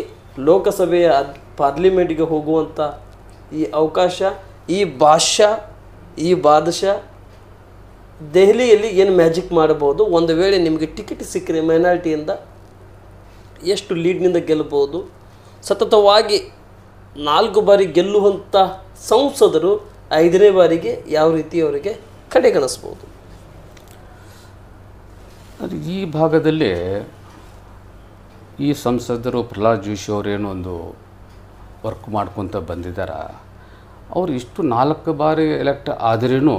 ಲೋಕಸಭೆಯ ಪಾರ್ಲಿಮೆಂಟಿಗೆ ಹೋಗುವಂಥ ಈ ಅವಕಾಶ ಈ ಬಾದಶಾ ದೆಹಲಿಯಲ್ಲಿ ಏನು ಮ್ಯಾಜಿಕ್ ಮಾಡಬಹುದು? ಒಂದು ವೇಳೆ ನಿಮಗೆ ಟಿಕೆಟ್ ಸಿಕ್ಕರೆ ಮೈನಾರಿಟಿಯಿಂದ ಎಷ್ಟು ಲೀಡ್ನಿಂದ ಗೆಲ್ಲಬಹುದು? ಸತತವಾಗಿ 4 ಬಾರಿ ಗೆಲ್ಲುವಂಥ ಸಂಸದರು 5ನೇ ಬಾರಿಗೆ ಯಾವ ರೀತಿ ಅವರಿಗೆ ಕಡೆಗಣಿಸ್ಬೋದು? ಅದು ಈ ಭಾಗದಲ್ಲಿ ಈ ಸಂಸದರು ಪ್ರಹ್ಲಾದ್ ಜೋಶಿ ಅವರೇನು ಒಂದು ವರ್ಕ್ ಮಾಡ್ಕೊತ ಬಂದಿದ್ದಾರೆ. ಅವರು ಇಷ್ಟು 4 ಬಾರಿ ಎಲೆಕ್ಟ್ ಆದ್ರೂ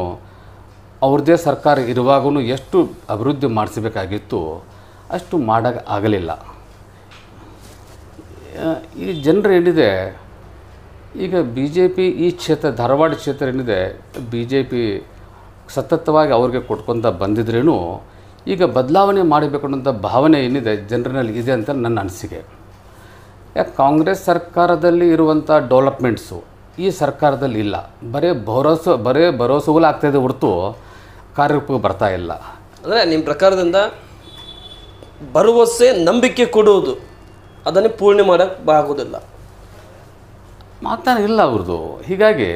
ಅವ್ರದ್ದೇ ಸರ್ಕಾರ ಇರುವಾಗೂ ಎಷ್ಟು ಅಭಿವೃದ್ಧಿ ಮಾಡಿಸಬೇಕಾಗಿತ್ತು ಅಷ್ಟು ಮಾಡೋಕ್ಕೆ ಆಗಲಿಲ್ಲ. ಈ ಜನರು ಏನಿದೆ ಈಗ ಬಿ ಜೆ ಪಿ ಈ ಕ್ಷೇತ್ರ ಧಾರವಾಡ ಕ್ಷೇತ್ರ ಏನಿದೆ ಬಿ ಜೆ ಪಿ ಸತತವಾಗಿ ಅವ್ರಿಗೆ ಕೊಟ್ಕೊತ ಬಂದಿದ್ರೂ ಈಗ ಬದಲಾವಣೆ ಮಾಡಬೇಕು ಅನ್ನೋಂಥ ಭಾವನೆ ಏನಿದೆ ಜನರಲ್ಲಿ ಇದೆ ಅಂತ ನನ್ನ ಅನಿಸಿಕೆ. ಯಾಕೆ ಕಾಂಗ್ರೆಸ್ ಸರ್ಕಾರದಲ್ಲಿ ಇರುವಂಥ ಡೆವಲಪ್ಮೆಂಟ್ಸು ಈ ಸರ್ಕಾರದಲ್ಲಿ ಇಲ್ಲ. ಬರೇ ಭರೋಸೆಗಳು ಆಗ್ತಾಯಿದೆ ಹೊರತು ಕಾರ್ಯರೂಪಕ್ಕೆ ಬರ್ತಾ ಇಲ್ಲ. ಅಂದರೆ ನಿಮ್ಮ ಪ್ರಕಾರದಿಂದ ಭರವಸೆ ನಂಬಿಕೆ ಕೊಡುವುದು ಅದನ್ನು ಪೂರ್ಣೆ ಮಾಡೋಕ್ಕೆ ಆಗೋದಿಲ್ಲ, ಮಾತಾನ ಇಲ್ಲ ಅವ್ರದ್ದು. ಹೀಗಾಗಿ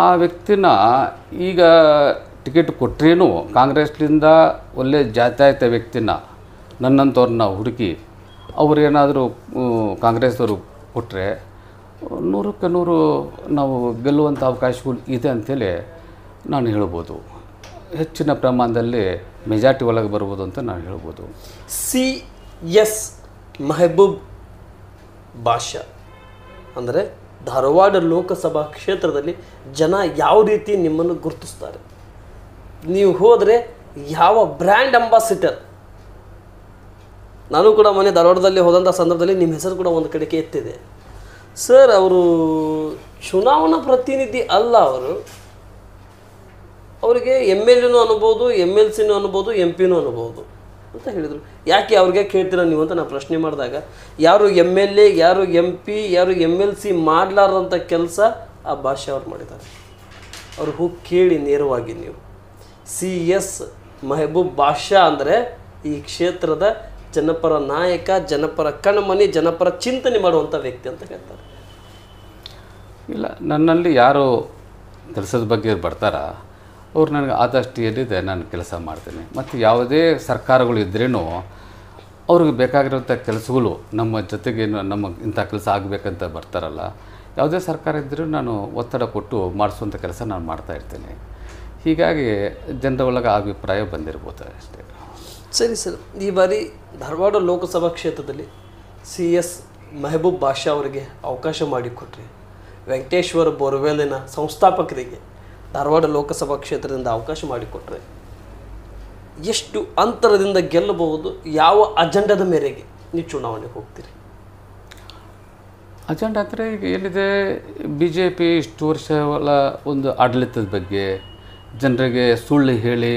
ಆ ವ್ಯಕ್ತಿನ ಈಗ ಟಿಕೆಟ್ ಕೊಟ್ಟರೇನು ಕಾಂಗ್ರೆಸ್ಲಿಂದ ಒಳ್ಳೆ ಜಾತ್ಯಾಯತ ವ್ಯಕ್ತಿನ ನನ್ನಂಥವ್ರನ್ನ ಹುಡುಕಿ ಅವರೇನಾದರೂ ಕಾಂಗ್ರೆಸ್ದವರು ಕೊಟ್ಟರೆ 100ಕ್ಕೆ 100 ನಾವು ಗೆಲ್ಲುವಂಥ ಅವಕಾಶಗಳು ಇದೆ ಅಂಥೇಳಿ ನಾನು ಹೇಳ್ಬೋದು. ಹೆಚ್ಚಿನ ಪ್ರಮಾಣದಲ್ಲಿ ಮೆಜಾರಿಟಿ ಒಳಗೆ ಬರ್ಬೋದು ಅಂತ ನಾನು ಹೇಳ್ಬೋದು. CS ಮೆಹಬೂಬ್ ಬಾಷಾ ಅಂದರೆ ಧಾರವಾಡ ಲೋಕಸಭಾ ಕ್ಷೇತ್ರದಲ್ಲಿ ಜನ ಯಾವ ರೀತಿ ನಿಮ್ಮನ್ನು ಗುರುತಿಸ್ತಾರೆ? ನೀವು ಹೋದರೆ ಯಾವ ಬ್ರ್ಯಾಂಡ್ ಅಂಬಾಸಿಡರ್? ನಾನು ಕೂಡ ಮೊನ್ನೆ ಧಾರವಾಡದಲ್ಲಿ ಹೋದಂಥ ಸಂದರ್ಭದಲ್ಲಿ ನಿಮ್ಮ ಹೆಸರು ಕೂಡ ಒಂದು ಕಡೆಗೆ ಎತ್ತಿದೆ. ಸರ್, ಅವರು ಚುನಾವಣಾ ಪ್ರತಿನಿಧಿ ಅಲ್ಲ, ಅವರಿಗೆ MLAನೂ ಅನ್ಬೋದು, MLCನೂ ಅನ್ಬೋದು, MP ನೂ ಅನ್ಬೋದು ಅಂತ ಹೇಳಿದರು. ಯಾಕೆ ಅವ್ರಿಗೆ ಕೇಳ್ತೀರ ನೀವು ಅಂತ ನಾನು ಪ್ರಶ್ನೆ ಮಾಡಿದಾಗ, ಯಾರು MLA, ಯಾರು MP, ಯಾರು MLC ಮಾಡಲಾರ್ದಂಥ ಕೆಲಸ ಆ ಭಾಷೆ ಅವ್ರು ಮಾಡಿದ್ದಾರೆ. ಅವ್ರು ಹೋಗಿ ಕೇಳಿ ನೇರವಾಗಿ ನೀವು. CS ಮೆಹಬೂಬ್ ಬಾಷಾ ಅಂದರೆ ಈ ಕ್ಷೇತ್ರದ ಜನಪರ ನಾಯಕ, ಜನಪರ ಕಣ್ಮನಿ, ಜನಪರ ಚಿಂತನೆ ಮಾಡುವಂಥ ವ್ಯಕ್ತಿ ಅಂತ ಹೇಳ್ತಾರೆ. ಇಲ್ಲ, ನನ್ನಲ್ಲಿ ಯಾರು ಕೆಲಸದ ಬಗ್ಗೆ ಬರ್ತಾರ ಅವ್ರು ನನಗೆ ಆದಷ್ಟು ಏನಿದೆ ನಾನು ಕೆಲಸ ಮಾಡ್ತೀನಿ. ಮತ್ತು ಯಾವುದೇ ಸರ್ಕಾರಗಳು ಇದ್ರೇನು ಅವ್ರಿಗೆ ಬೇಕಾಗಿರೋಂಥ ಕೆಲಸಗಳು ನಮ್ಮ ಜೊತೆಗೆ ನಮ್ಮ ಇಂಥ ಕೆಲಸ ಆಗಬೇಕಂತ ಬರ್ತಾರಲ್ಲ, ಯಾವುದೇ ಸರ್ಕಾರ ಇದ್ದರೂ ನಾನು ಒತ್ತಡ ಕೊಟ್ಟು ಮಾಡಿಸುವಂಥ ಕೆಲಸ ನಾನು ಮಾಡ್ತಾಯಿರ್ತೀನಿ. ಹೀಗಾಗಿ ಜನರ ಒಳಗೆ ಅಭಿಪ್ರಾಯ ಬಂದಿರ್ಬೋದು ಅಷ್ಟೇ. ಸರಿ ಸರ್, ಈ ಬಾರಿ ಧಾರವಾಡ ಲೋಕಸಭಾ ಕ್ಷೇತ್ರದಲ್ಲಿ CS ಮೆಹಬೂಬ್ ಬಾಷಾ ಅವರಿಗೆ ಅವಕಾಶ ಮಾಡಿಕೊಟ್ರಿ. ವೆಂಕಟೇಶ್ವರ ಬೋರ್ವೆಲ್ಲಿನ ಸಂಸ್ಥಾಪಕರಿಗೆ ಧಾರವಾಡ ಲೋಕಸಭಾ ಕ್ಷೇತ್ರದಿಂದ ಅವಕಾಶ ಮಾಡಿಕೊಟ್ರೆ ಎಷ್ಟು ಅಂತರದಿಂದ ಗೆಲ್ಲಬಹುದು? ಯಾವ ಅಜೆಂಡದ ಮೇರೆಗೆ ನೀವು ಚುನಾವಣೆಗೆ ಹೋಗ್ತೀರಿ? ಅಜೆಂಡಾ ಅಂದರೆ ಈಗ ಏನಿದೆ, BJP ಇಷ್ಟು ವರ್ಷಗಳ ಒಂದು ಆಡಳಿತದ ಬಗ್ಗೆ ಜನರಿಗೆ ಸುಳ್ಳು ಹೇಳಿ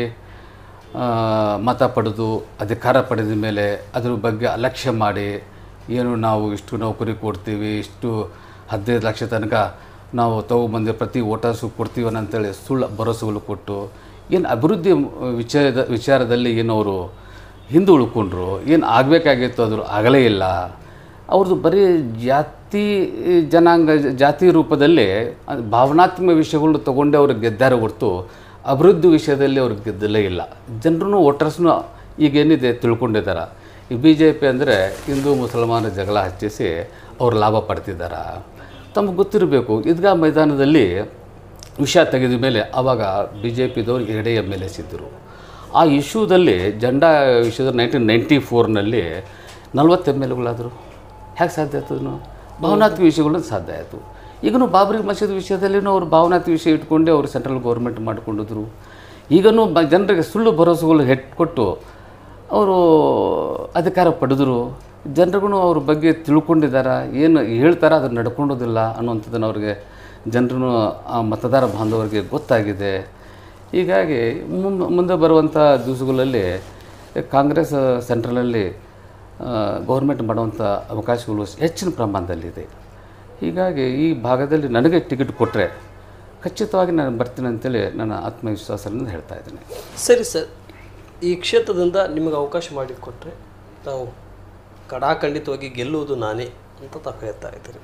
ಮತ ಪಡೆದು ಅಧಿಕಾರ ಪಡೆದ ಮೇಲೆ ಅದ್ರ ಬಗ್ಗೆ ಅಲಕ್ಷ್ಯ ಮಾಡಿ, ಏನು ನಾವು ಇಷ್ಟು ನೌಕರಿ ಕೊಡ್ತೀವಿ, ಇಷ್ಟು 15 ಲಕ್ಷ ತನಕ ನಾವು ತೊಗೊಬಂದು ಪ್ರತಿ ವೋಟರ್ಸು ಕೊಡ್ತೀವಿ ಅಂತೇಳಿ ಸುಳ್ಳು ಭರವಸೆಗಳು ಕೊಟ್ಟು ಏನು ಅಭಿವೃದ್ಧಿ ವಿಚಾರದಲ್ಲಿ ಏನು ಅವರು ಹಿಂದೆ ಉಳ್ಕೊಂಡ್ರು, ಏನು ಆಗಬೇಕಾಗಿತ್ತು ಅದ್ರ ಆಗಲೇ ಇಲ್ಲ. ಅವ್ರದ್ದು ಬರೀ ಜಾತಿ ರೂಪದಲ್ಲಿ ಭಾವನಾತ್ಮಕ ವಿಷಯಗಳನ್ನ ತೊಗೊಂಡೆ ಅವ್ರಿಗೆ ಗೆದ್ದಾರೆ ಹೊರತು ಅಭಿವೃದ್ಧಿ ವಿಷಯದಲ್ಲಿ ಅವ್ರಿಗೆ ಗೆದ್ದಲೇ ಇಲ್ಲ. ಜನರೂ ವೋಟರ್ಸ್ನು ಈಗೇನಿದೆ ತಿಳ್ಕೊಂಡಿದ್ದಾರೆ. ಈ BJP ಅಂದರೆ ಹಿಂದೂ ಮುಸಲ್ಮಾನ ಜಗಳ ಹಚ್ಚಿಸಿ ಅವ್ರು ಲಾಭ ಪಡ್ತಿದ್ದಾರೆ. ತಮಗೆ ಗೊತ್ತಿರಬೇಕು, ಈದ್ಗಾ ಮೈದಾನದಲ್ಲಿ ವಿಷಯ ತೆಗೆದ ಮೇಲೆ ಆವಾಗ BJPದವ್ರು 2 MLAs ಇದ್ದರು. ಆ ಇಶ್ಯೂದಲ್ಲಿ ಜೆಂಡಾ ವಿಷಯದಲ್ಲಿ 1994ನಲ್ಲಿ 40 MLAಗಳಾದರು. ಹೇಗೆ ಸಾಧ್ಯ ಆಯ್ತು? ಭಾವನಾತ್ಮಕ ವಿಷಯಗಳನ್ನು ಸಾಧ್ಯ ಆಯಿತು. ಈಗಲೂ ಬಾಬರಿ ಮಸೀದಿ ವಿಷಯದಲ್ಲಿನೂ ಅವರು ಭಾವನಾತ್ಮಕ ವಿಷಯ ಇಟ್ಕೊಂಡೆ ಅವರು ಸೆಂಟ್ರಲ್ ಗೌರ್ಮೆಂಟ್ ಮಾಡಿಕೊಂಡಿದ್ರು. ಈಗಲೂ ಜನರಿಗೆ ಸುಳ್ಳು ಭರವಸೆಗಳು ಕೊಟ್ಟು ಅವರು ಅಧಿಕಾರ ಪಡೆದರು. ಜನರಿಗೂ ಅವ್ರ ಬಗ್ಗೆ ತಿಳ್ಕೊಂಡಿದ್ದಾರೆ, ಏನು ಹೇಳ್ತಾರೆ ಅದನ್ನು ನಡ್ಕೊಳ್ಳೋದಿಲ್ಲ ಅನ್ನುವಂಥದ್ದನ್ನು ಅವ್ರಿಗೆ ಜನರೂ ಮತದಾರ ಬಾಂಧವರಿಗೆ ಗೊತ್ತಾಗಿದೆ. ಹೀಗಾಗಿ ಮುಂದೆ ಬರುವಂಥ ದಿವಸಗಳಲ್ಲಿ ಕಾಂಗ್ರೆಸ್ ಸೆಂಟ್ರಲಲ್ಲಿ ಗೌರ್ಮೆಂಟ್ ಮಾಡುವಂಥ ಅವಕಾಶಗಳು ಹೆಚ್ಚಿನ ಪ್ರಮಾಣದಲ್ಲಿದೆ. ಹೀಗಾಗಿ ಈ ಭಾಗದಲ್ಲಿ ನನಗೆ ಟಿಕೆಟ್ ಕೊಟ್ಟರೆ ಖಚಿತವಾಗಿ ನಾನು ಬರ್ತೀನಿ ಅಂತೇಳಿ ನನ್ನ ಆತ್ಮವಿಶ್ವಾಸದಿಂದ ಹೇಳ್ತಾ ಇದ್ದೀನಿ. ಸರಿ ಸರ್, ಈ ಕ್ಷೇತ್ರದಿಂದ ನಿಮಗೆ ಅವಕಾಶ ಮಾಡಿಕೊಟ್ರೆ ತಾವು ಕಡಾಖಂಡಿತವಾಗಿ ಗೆಲ್ಲುವುದು ನಾನೇ ಅಂತ ತಾವು ಹೇಳ್ತಾ ಇದ್ದೀರಿ.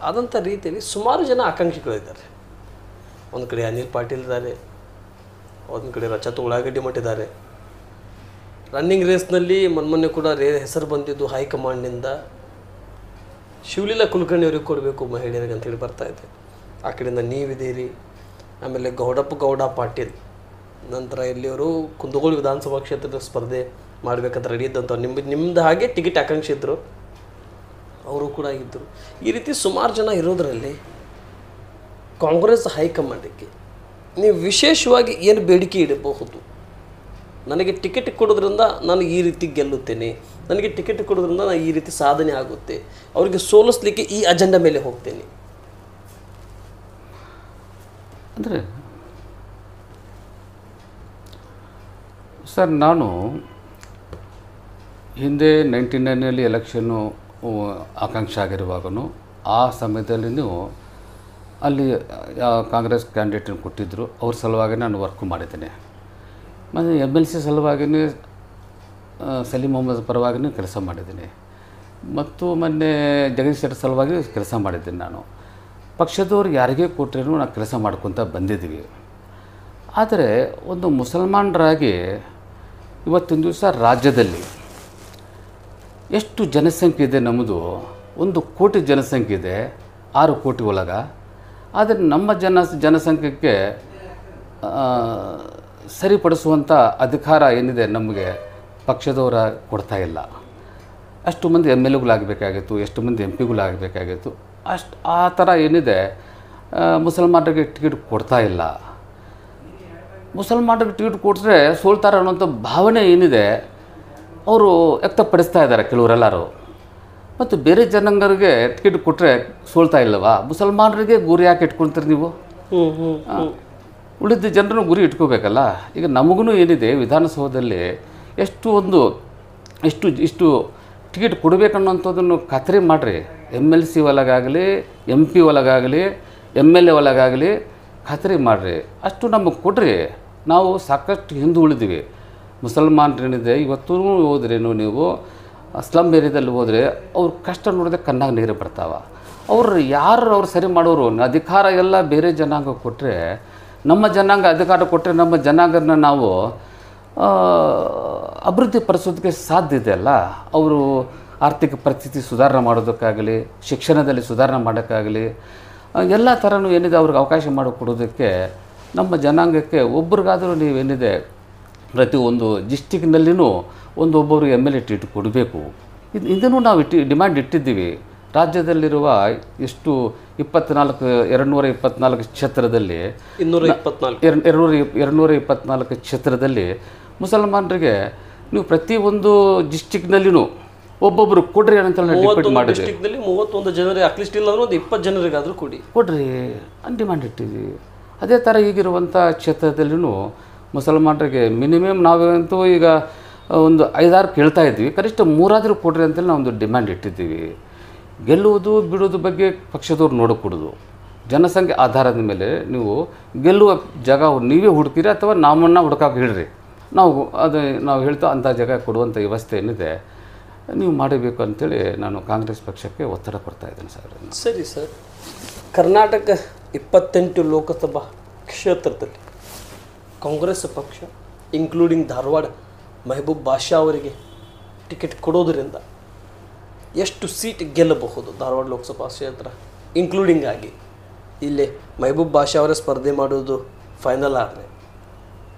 ಆದಂಥ ರೀತಿಯಲ್ಲಿ ಸುಮಾರು ಜನ ಆಕಾಂಕ್ಷಿಗಳಿದ್ದಾರೆ. ಒಂದು ಕಡೆ ಅನಿಲ್ ಪಾಟೀಲ್ ಇದ್ದಾರೆ, ಒಂದು ಕಡೆ ರಚತ್ ಉಳ್ಳಾಗಡ್ಡಿ ಮಟ್ಟಿದ್ದಾರೆ. ರನ್ನಿಂಗ್ ರೇಸ್ನಲ್ಲಿ ಮೊನ್ನೆ ಕೂಡ ಹೆಸರು ಬಂದಿದ್ದು ಹೈಕಮಾಂಡ್ನಿಂದ ಶಿವಲೀಲಾ ಕುಲಕರ್ಣಿ ಅವ್ರಿಗೆ ಕೊಡಬೇಕು ಮಹಿಳೆಯರಿಗೆ ಅಂತೇಳಿ ಬರ್ತಾಯಿದೆ. ಆ ಕಡೆಯಿಂದ ನೀವಿದ್ದೀರಿ, ಆಮೇಲೆ ಗೌಡ ಪಾಟೀಲ್ ನಂತರ ಇಲ್ಲಿಯವರು ಕುಂದಗೋಳ ವಿಧಾನಸಭಾ ಕ್ಷೇತ್ರದ ಸ್ಪರ್ಧೆ ಮಾಡಬೇಕಂತ ರೆಡಿ ಇದ್ದಂಥ ನಿಮ್ಮದು ಹಾಗೆ ಟಿಕೆಟ್ ಆಕಾಂಕ್ಷಿ ಇದ್ದರು, ಅವರು ಕೂಡ ಇದ್ದರು. ಈ ರೀತಿ ಸುಮಾರು ಜನ ಇರೋದರಲ್ಲಿ ಕಾಂಗ್ರೆಸ್ ಹೈಕಮಾಂಡಿಗೆ ನೀವು ವಿಶೇಷವಾಗಿ ಏನು ಬೇಡಿಕೆ ಇಡಬಹುದು? ನನಗೆ ಟಿಕೆಟ್ ಕೊಡೋದ್ರಿಂದ ನಾನು ಈ ರೀತಿ ಗೆಲ್ಲುತ್ತೇನೆ, ನನಗೆ ಟಿಕೆಟ್ ಕೊಡೋದ್ರಿಂದ ನಾನು ಈ ರೀತಿ ಸಾಧನೆ ಆಗುತ್ತೆ, ಅವರಿಗೆ ಸೋಲಿಸ್ಲಿಕ್ಕೆ ಈ ಅಜೆಂಡಾ ಮೇಲೆ ಹೋಗ್ತೇನೆ ಅಂದರೆ ಸರ್, ನಾನು ಹಿಂದೆ 99ನಲ್ಲಿ ಎಲೆಕ್ಷನ್ನು ಆಕಾಂಕ್ಷೆ ಆಗಿರುವಾಗೂ ಆ ಸಮಯದಲ್ಲಿಯೂ ಅಲ್ಲಿ ಕಾಂಗ್ರೆಸ್ ಕ್ಯಾಂಡಿಡೇಟನ್ನು ಕೊಟ್ಟಿದ್ದರು, ಅವ್ರ ಸಲುವಾಗಿ ನಾನು ವರ್ಕ್ ಮಾಡಿದ್ದೇನೆ. ಮತ್ತು MLC ಸಲುವಾಗಿಯೂ ಸಲೀಂ ಮೊಹಮ್ಮದ್ ಪರವಾಗಿಯೂ ಕೆಲಸ ಮಾಡಿದ್ದೀನಿ, ಮತ್ತು ಮೊನ್ನೆ ಜಗದೀಶ್ ಶೆಟ್ಟರ್ ಸಲುವಾಗಿ ಕೆಲಸ ಮಾಡಿದ್ದೀನಿ. ನಾನು ಪಕ್ಷದವ್ರು ಯಾರಿಗೇ ಕೊಟ್ಟರೇನು ನಾವು ಕೆಲಸ ಮಾಡ್ಕೊತ ಬಂದಿದ್ದೀವಿ. ಆದರೆ ಒಂದು ಮುಸಲ್ಮಾನರಾಗಿ ಇವತ್ತಿನ ದಿವಸ ರಾಜ್ಯದಲ್ಲಿ ಎಷ್ಟು ಜನಸಂಖ್ಯೆ ಇದೆ? ನಮ್ಮದು 1 ಕೋಟಿ ಜನಸಂಖ್ಯೆ ಇದೆ, 6 ಕೋಟಿ ಒಳಗೆ. ಆದರೆ ನಮ್ಮ ಜನಸಂಖ್ಯೆಗೆ ಸರಿಪಡಿಸುವಂಥ ಅಧಿಕಾರ ಏನಿದೆ ನಮಗೆ ಪಕ್ಷದವರ ಕೊಡ್ತಾ ಇಲ್ಲ. ಅಷ್ಟು ಮಂದಿ MLAಗಳಾಗಬೇಕಾಗಿತ್ತು, ಎಷ್ಟು ಮಂದಿ MP ಗಳಾಗಬೇಕಾಗಿತ್ತು. ಆ ಥರ ಏನಿದೆ ಮುಸಲ್ಮಾನರಿಗೆ ಟಿಕೆಟ್ ಕೊಡ್ತಾ ಇಲ್ಲ. ಮುಸಲ್ಮಾನರಿಗೆ ಟಿಕೆಟ್ ಕೊಟ್ಟರೆ ಸೋಲ್ತಾರೆ ಅನ್ನೋಂಥ ಭಾವನೆ ಏನಿದೆ ಅವರು ವ್ಯಕ್ತಪಡಿಸ್ತಾ ಇದ್ದಾರೆ ಕೆಲವರೆಲ್ಲರೂ. ಮತ್ತು ಬೇರೆ ಜನಾಂಗರಿಗೆ ಟಿಕೆಟ್ ಕೊಟ್ಟರೆ ಸೋಲ್ತಾ ಇಲ್ಲವಾ? ಮುಸಲ್ಮಾನರಿಗೆ ಗುರಿ ಯಾಕೆ ಇಟ್ಕೊಳ್ತೀರಿ ನೀವು? ಉಳಿದ ಜನರನ್ನು ಗುರಿ ಇಟ್ಕೋಬೇಕಲ್ಲ. ಈಗ ನಮಗೂ ಏನಿದೆ ವಿಧಾನಸೌಧದಲ್ಲಿ ಇಷ್ಟು ಟಿಕೆಟ್ ಕೊಡಬೇಕನ್ನೋಂಥದ್ದನ್ನು ಖಾತ್ರಿ ಮಾಡಿರಿ. MLC ಒಳಗಾಗಲಿ, MP ಒಳಗಾಗಲಿ, MLA ಒಳಗಾಗಲಿ ಖಾತ್ರಿ ಮಾಡಿರಿ. ಅಷ್ಟು ನಮಗೆ ಕೊಡ್ರಿ. ನಾವು ಸಾಕಷ್ಟು ಹಿಂದೆ ಉಳಿದೀವಿ. ಮುಸಲ್ಮಾನರೇನಿದೆ ಇವತ್ತೂ ಹೋದ್ರೇನು ನೀವು ಸ್ಲಮ್ ಏರಿಯಾದಲ್ಲಿ ಹೋದರೆ ಅವ್ರ ಕಷ್ಟ ನೋಡಿದ್ರೆ ಕಣ್ಣಾಗ ನೀರು ಬರ್ತಾವೆ. ಅವ್ರು ಸರಿ ಮಾಡೋರು. ಅಧಿಕಾರ ಎಲ್ಲ ಬೇರೆ ಜನಾಂಗ ಕೊಟ್ಟರೆ, ನಮ್ಮ ಜನಾಂಗ ಅಧಿಕಾರ ಕೊಟ್ಟರೆ ನಮ್ಮ ಜನಾಂಗನ ನಾವು ಅಭಿವೃದ್ಧಿ ಪಡಿಸೋದಕ್ಕೆ ಸಾಧ್ಯ ಇದೆ ಅಲ್ಲ. ಅವರು ಆರ್ಥಿಕ ಪರಿಸ್ಥಿತಿ ಸುಧಾರಣೆ ಮಾಡೋದಕ್ಕಾಗಲಿ, ಶಿಕ್ಷಣದಲ್ಲಿ ಸುಧಾರಣೆ ಮಾಡೋಕ್ಕಾಗಲಿ, ಎಲ್ಲ ಥರನೂ ಏನಿದೆ ಅವ್ರಿಗೆ ಅವಕಾಶ ಮಾಡಿಕೊಡೋದಕ್ಕೆ ನಮ್ಮ ಜನಾಂಗಕ್ಕೆ ಒಬ್ರಿಗಾದರೂ ನೀವೇನಿದೆ ಪ್ರತಿ ಒಂದು ಡಿಸ್ಟಿಕ್ನಲ್ಲಿನೂ ಒಬ್ಬರು MLA ಟಿಕೆಟ್ ಕೊಡಬೇಕು. ಇದನ್ನು ನಾವು ಡಿಮ್ಯಾಂಡ್ ಇಟ್ಟಿದ್ದೀವಿ. ರಾಜ್ಯದಲ್ಲಿರುವ ಎಷ್ಟು 224 ಕ್ಷೇತ್ರದಲ್ಲಿ 224 ಕ್ಷೇತ್ರದಲ್ಲಿ ಮುಸಲ್ಮಾನರಿಗೆ ನೀವು ಪ್ರತಿಯೊಂದು ಡಿಸ್ಟಿಕ್ನಲ್ಲಿನೂ ಒಬ್ಬೊಬ್ಬರು ಕೊಡ್ರಿ ಅಂತ ಡಿಪೆಂಡ್ ಮಾಡಿದ್ವಿ. 31 ಜನರಿಗೆ ಅಟ್ಲೀಸ್ಟ್ ಇಲ್ಲ ಅಂದ್ರೆ 20 ಜನರಿಗಾದರೂ ಕೊಡ್ರಿ ಅಂತ ಡಿಮ್ಯಾಂಡ್ ಇಟ್ಟಿದ್ವಿ. ಅದೇ ಥರ ಈಗಿರುವಂಥ ಕ್ಷೇತ್ರದಲ್ಲಿನೂ ಮುಸಲ್ಮಾನರಿಗೆ ಮಿನಿಮಮ್ ನಾವಂತೂ ಈಗ ಒಂದು 5-6 ಕೇಳ್ತಾ ಇದ್ವಿ, ಕನಿಷ್ಠ 3 ಕೊಡ್ರಿ ಅಂತೇಳಿ ನಾವು ಒಂದು ಡಿಮ್ಯಾಂಡ್ ಇಟ್ಟಿದ್ದೀವಿ. ಗೆಲ್ಲುವುದು ಬಿಡೋದು ಬಗ್ಗೆ ಪಕ್ಷದವ್ರು ನೋಡಿಕೊಡೋದು. ಜನಸಂಖ್ಯೆ ಆಧಾರದ ಮೇಲೆ ನೀವು ಗೆಲ್ಲುವ ಜಾಗ ನೀವೇ ಹುಡುಕಿರಿ ಅಥವಾ ನಮ್ಮನ್ನು ಹುಡುಕಾಕೆ ಹೇಳ್ರಿ. ನಾವು ಹೇಳ್ತಾ ಅಂಥ ಜಾಗ ಕೊಡುವಂಥ ವ್ಯವಸ್ಥೆ ಏನಿದೆ ನೀವು ಮಾಡಬೇಕು ಅಂತೇಳಿ ನಾನು ಕಾಂಗ್ರೆಸ್ ಪಕ್ಷಕ್ಕೆ ಒತ್ತಡ ಕೊಡ್ತಾ ಇದ್ದೇನೆ ಸರ್. ಸರಿ ಸರ್, ಕರ್ನಾಟಕ 28 ಲೋಕಸಭಾ ಕ್ಷೇತ್ರದಲ್ಲಿ ಕಾಂಗ್ರೆಸ್ ಪಕ್ಷ ಇನ್ಕ್ಲೂಡಿಂಗ್ ಧಾರವಾಡ ಮೆಹಬೂಬ್ ಬಾಷಾ ಅವರಿಗೆ ಟಿಕೆಟ್ ಕೊಡೋದರಿಂದ ಎಷ್ಟು ಸೀಟ್ ಗೆಲ್ಲಬಹುದು? ಧಾರವಾಡ ಲೋಕಸಭಾ ಕ್ಷೇತ್ರ ಇನ್ಕ್ಲೂಡಿಂಗ್ ಆಗಿ ಇಲ್ಲೇ ಮೆಹಬೂಬ್ ಬಾಷಾ ಅವರೇ ಸ್ಪರ್ಧೆ ಮಾಡೋದು ಫೈನಲ್ ಆದರೆ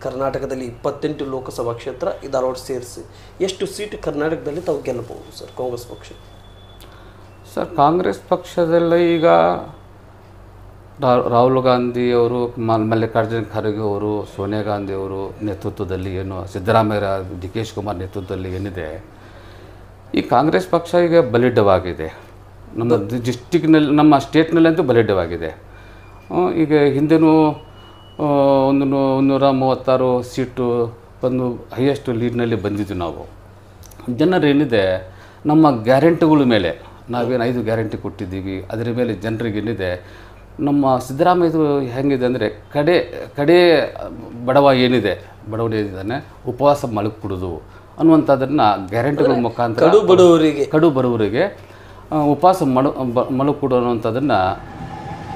ಕರ್ನಾಟಕದಲ್ಲಿ 28 ಲೋಕಸಭಾ ಕ್ಷೇತ್ರ ಈ ಧಾರವಾಡ ಸೇರಿಸಿ ಎಷ್ಟು ಸೀಟ್ ಕರ್ನಾಟಕದಲ್ಲಿ ತಾವು ಗೆಲ್ಲಬಹುದು ಸರ್ ಕಾಂಗ್ರೆಸ್ ಪಕ್ಷ? ಸರ್, ಕಾಂಗ್ರೆಸ್ ಪಕ್ಷದಲ್ಲಿ ಈಗ ರಾಹುಲ್ ಗಾಂಧಿಯವರು, ಮಲ್ಲಿಕಾರ್ಜುನ ಖರ್ಗೆ ಅವರು, ಸೋನಿಯಾ ಗಾಂಧಿಯವರು ನೇತೃತ್ವದಲ್ಲಿ ಏನು ಸಿದ್ದರಾಮಯ್ಯ, DK ಶಿವಕುಮಾರ್ ನೇತೃತ್ವದಲ್ಲಿ ಏನಿದೆ ಈ ಕಾಂಗ್ರೆಸ್ ಪಕ್ಷ ಈಗ ಬಲಿಷ್ಠವಾಗಿದೆ. ನಮ್ಮ ಡಿಸ್ಟಿಕ್ನಲ್ಲಿ, ನಮ್ಮ ಸ್ಟೇಟ್ನಲ್ಲಂತೂ ಬಲಿಷ್ಠವಾಗಿದೆ. ಈಗ ಹಿಂದೆನೂ 136 ಸೀಟು ಬಂದು ಹೈಯೆಸ್ಟ್ ಲೀಡ್ನಲ್ಲಿ ಬಂದಿದ್ದು ನಾವು. ಜನರೇನಿದೆ ನಮ್ಮ ಗ್ಯಾರಂಟಿಗಳ ಮೇಲೆ ನಾವೇನು 5 ಗ್ಯಾರಂಟಿ ಕೊಟ್ಟಿದ್ದೀವಿ, ಅದರ ಮೇಲೆ ಜನರಿಗೆ ಏನಿದೆ ನಮ್ಮ ಸಿದ್ದರಾಮಯ್ಯದು ಹೆಂಗಿದೆ ಅಂದರೆ ಕಡೆ ಬಡವನೇ ಉಪವಾಸ ಮಲಗಿಬಿಡೋದು ಅನ್ನುವಂಥದ್ದನ್ನು ಗ್ಯಾರಂಟಿಗಳ ಮುಖಾಂತರ ಕಡು ಬಡವರಿಗೆ ಉಪವಾಸ ಮಲಗಿಬಿಡೋ ಅನ್ನುವಂಥದ್ದನ್ನು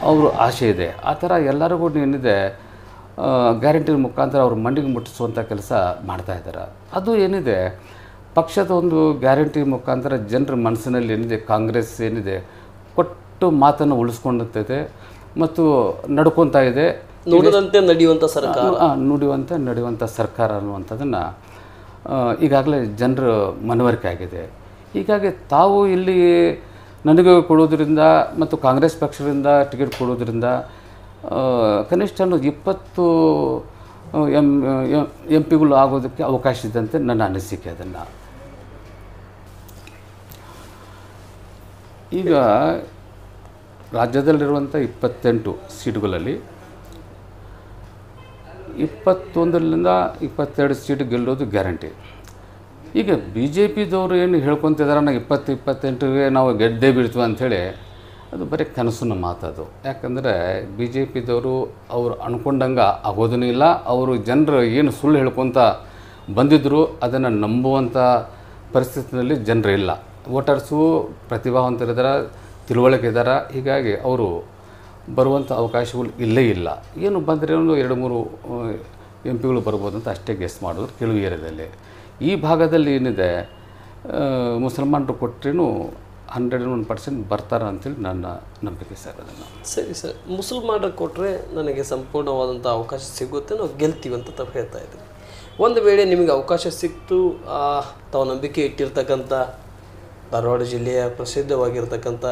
ಅವರು ಆಸೆ ಇದೆ. ಆ ಥರ ಎಲ್ಲರಿಗೂ ಏನಿದೆ ಗ್ಯಾರಂಟಿ ಮುಖಾಂತರ ಅವ್ರ ಮಂಡಿಗೆ ಮುಟ್ಟಿಸುವಂಥ ಕೆಲಸ ಮಾಡ್ತಾಯಿದ್ದಾರೆ. ಅದು ಏನಿದೆ ಪಕ್ಷದ ಒಂದು ಗ್ಯಾರಂಟಿ ಮುಖಾಂತರ ಜನರ ಮನಸ್ಸಿನಲ್ಲಿ ಏನಿದೆ ಕಾಂಗ್ರೆಸ್ ಏನಿದೆ ಕೊಟ್ಟು ಮಾತನ್ನು ಉಳಿಸ್ಕೊಂಡಿರ್ತೈತೆ ಮತ್ತು ನಡ್ಕೊತಾ ಇದೆ. ನುಡಿದಂತೆ ನಡೆಯುವಂಥ ಸರ್ಕಾರ, ನಡೆಯುವಂಥ ಸರ್ಕಾರ ಅನ್ನುವಂಥದ್ದನ್ನು ಈಗಾಗಲೇ ಜನರ ಮನವರಿಕೆ ಆಗಿದೆ. ಹೀಗಾಗಿ ತಾವು ಇಲ್ಲಿ ನನಗೆ ಕೊಡೋದ್ರಿಂದ ಮತ್ತು ಕಾಂಗ್ರೆಸ್ ಪಕ್ಷದಿಂದ ಟಿಕೆಟ್ ಕೊಡೋದ್ರಿಂದ ಕನಿಷ್ಠ 20 ಎಂ ಪಿಗಳು ಆಗೋದಕ್ಕೆ ಅವಕಾಶ ಇದ್ದಂತೆ ನನ್ನ ಅನಿಸಿಕೆ. ಅದನ್ನು ಈಗ ರಾಜ್ಯದಲ್ಲಿರುವಂಥ 28 ಸೀಟುಗಳಲ್ಲಿ 21ರಿಂದ 22 ಸೀಟ್ ಗೆಲ್ಲೋದು ಗ್ಯಾರಂಟಿ. ಈಗ ಬಿ ಜೆ ಪಿದವರು ಏನು ಹೇಳ್ಕೊತಿದ್ದಾರೆ, ನಾವು 28ಗೆ ನಾವು ಗೆದ್ದೇ ಬೀಳ್ತೀವಿ ಅಂಥೇಳಿ, ಅದು ಬರೀ ಕನಸಿನ ಮಾತದು. ಯಾಕಂದರೆ ಬಿ ಜೆ ಪಿದವರು ಅವರು ಅಂದ್ಕೊಂಡಂಗೆ ಆಗೋದೂ ಇಲ್ಲ. ಅವರು ಜನರು ಏನು ಸುಳ್ಳು ಹೇಳ್ಕೊತ ಬಂದಿದ್ದರು ಅದನ್ನು ನಂಬುವಂಥ ಪರಿಸ್ಥಿತಿಯಲ್ಲಿ ಜನರು ಇಲ್ಲ. ವೋಟರ್ಸು ಪ್ರತಿಭಾವಂತರಿದ್ದಾರೆ, ತಿಳುವಳಿಕೆ ಇದ್ದಾರೆ. ಹೀಗಾಗಿ ಅವರು ಬರುವಂಥ ಅವಕಾಶಗಳು ಇಲ್ಲೇ ಇಲ್ಲ. ಏನು ಬಂದರೆ ಒಂದು 2-3 ಎಂ ಪಿಗಳು ಬರ್ಬೋದು ಅಂತ ಅಷ್ಟೇ ಗೆಸ್ ಮಾಡೋದು ಕೆಲವು ಏರಿಯಾದಲ್ಲಿ. ಈ ಭಾಗದಲ್ಲಿ ಏನಿದೆ ಮುಸಲ್ಮಾನರು ಕೊಟ್ಟರೇನು 101% ಬರ್ತಾರೆ ಅಂತೇಳಿ ನನ್ನ ನಂಬಿಕೆ ಸರ್. ಅದನ್ನು ಸರಿ ಸರ್, ಮುಸಲ್ಮಾನರು ಕೊಟ್ಟರೆ ನನಗೆ ಸಂಪೂರ್ಣವಾದಂಥ ಅವಕಾಶ ಸಿಗುತ್ತೆ, ನಾವು ಗೆಲ್ತೀವಿ ಅಂತ ತಾವು ಹೇಳ್ತಾ ಇದ್ದೀವಿ. ಒಂದು ವೇಳೆ ನಿಮಗೆ ಅವಕಾಶ ಸಿಕ್ತು, ತಾವು ನಂಬಿಕೆ ಇಟ್ಟಿರ್ತಕ್ಕಂಥ ಧಾರವಾಡ ಜಿಲ್ಲೆಯ ಪ್ರಸಿದ್ಧವಾಗಿರ್ತಕ್ಕಂಥ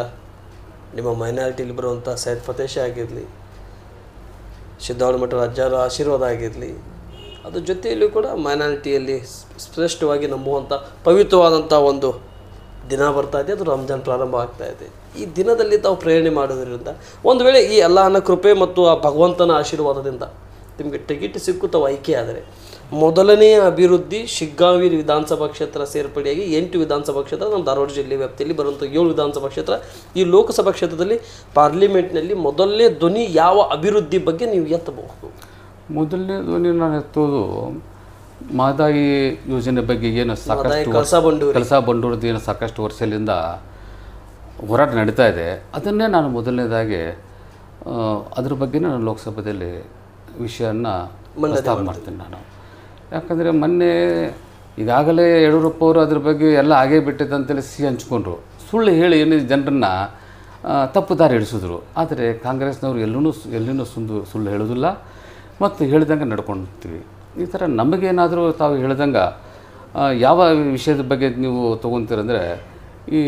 ನಿಮ್ಮ ಮೈನಾರಿಟಿಲಿ ಬರುವಂಥ ಸೈಯದ್ ಫತೇಶ್ ಆಗಿರಲಿ, ಸಿದ್ದಾವಳ ಮಠ ಅಜ್ಜಾರ ಆಶೀರ್ವಾದ ಆಗಿರಲಿ, ಅದ್ರ ಜೊತೆಯಲ್ಲೂ ಕೂಡ ಮೈನಾರಿಟಿಯಲ್ಲಿ ಶ್ರೇಷ್ಠವಾಗಿ ನಂಬುವಂಥ ಪವಿತ್ರವಾದಂಥ ಒಂದು ದಿನ ಬರ್ತಾ ಇದೆ, ಅದು ರಂಜಾನ್ ಪ್ರಾರಂಭ ಆಗ್ತಾ ಇದೆ. ಈ ದಿನದಲ್ಲಿ ತಾವು ಪ್ರೇರಣೆ ಮಾಡೋದ್ರಿಂದ ಒಂದು ವೇಳೆ ಈ ಅಲ್ಲಾಹನ ಕೃಪೆ ಮತ್ತು ಆ ಭಗವಂತನ ಆಶೀರ್ವಾದದಿಂದ ನಿಮಗೆ ಟಿಕೆಟ್ ಸಿಕ್ಕು ತಾವು ಆಯ್ಕೆ ಆದರೆ, ಮೊದಲನೆಯ ಅಭಿವೃದ್ಧಿ ಶಿಗ್ಗಾಂವಿ ವಿಧಾನಸಭಾ ಕ್ಷೇತ್ರ ಸೇರ್ಪಡೆಯಾಗಿ 8 ವಿಧಾನಸಭಾ ಕ್ಷೇತ್ರ ನಮ್ಮ ಧಾರವಾಡ ಜಿಲ್ಲೆ ವ್ಯಾಪ್ತಿಯಲ್ಲಿ ಬರುವಂಥ 7 ವಿಧಾನಸಭಾ ಕ್ಷೇತ್ರ, ಈ ಲೋಕಸಭಾ ಕ್ಷೇತ್ರದಲ್ಲಿ ಪಾರ್ಲಿಮೆಂಟ್ನಲ್ಲಿ ಮೊದಲನೇ ಧ್ವನಿ ಯಾವ ಅಭಿವೃದ್ಧಿ ಬಗ್ಗೆ ನೀವು ಎತ್ತಬಹುದು? ಮೊದಲನೇ ಧ್ವನಿ ನಾನು ಎತ್ತೋದು ಮಹದಾಯಿ ಯೋಜನೆ ಬಗ್ಗೆ. ಏನು ಸಾಕಷ್ಟು ಕಳಸಾ ಬಂಡೂರದ್ದು ಏನು ಸಾಕಷ್ಟು ವರ್ಷದಿಂದ ಹೋರಾಟ ನಡೀತಾ ಇದೆ, ಅದನ್ನೇ ನಾನು ಮೊದಲನೇದಾಗಿ ಅದ್ರ ಬಗ್ಗೆನೇ ನಾನು ಲೋಕಸಭೆಯಲ್ಲಿ ವಿಷಯನ ಪ್ರಸ್ತಾಪ ಮಾಡ್ತೀನಿ ನಾನು. ಯಾಕಂದರೆ ಮೊನ್ನೆ ಈಗಾಗಲೇ ಯಡಿಯೂರಪ್ಪ ಅವರು ಅದ್ರ ಬಗ್ಗೆ ಎಲ್ಲ ಆಗೇ ಬಿಟ್ಟಿದೆ ಅಂತೇಳಿ ಹಂಚ್ಕೊಂಡ್ರು. ಸುಳ್ಳು ಹೇಳಿ ಏನಿದೆ ಜನರನ್ನು ತಪ್ಪು ದಾರಿ ಹಿಡಿಸಿದ್ರು. ಆದರೆ ಕಾಂಗ್ರೆಸ್ನವರು ಎಲ್ಲಿನೂ ಸುಳ್ಳು ಹೇಳೋದಿಲ್ಲ ಮತ್ತು ಹೇಳಿದಂಗೆ ನಡ್ಕೊಳ್ತೀವಿ. ಈ ಥರ ನಮಗೇನಾದರೂ ತಾವು ಹೇಳ್ದಂಗೆ ಯಾವ ವಿಷಯದ ಬಗ್ಗೆ ನೀವು ತೊಗೊತೀರಂದರೆ, ಈ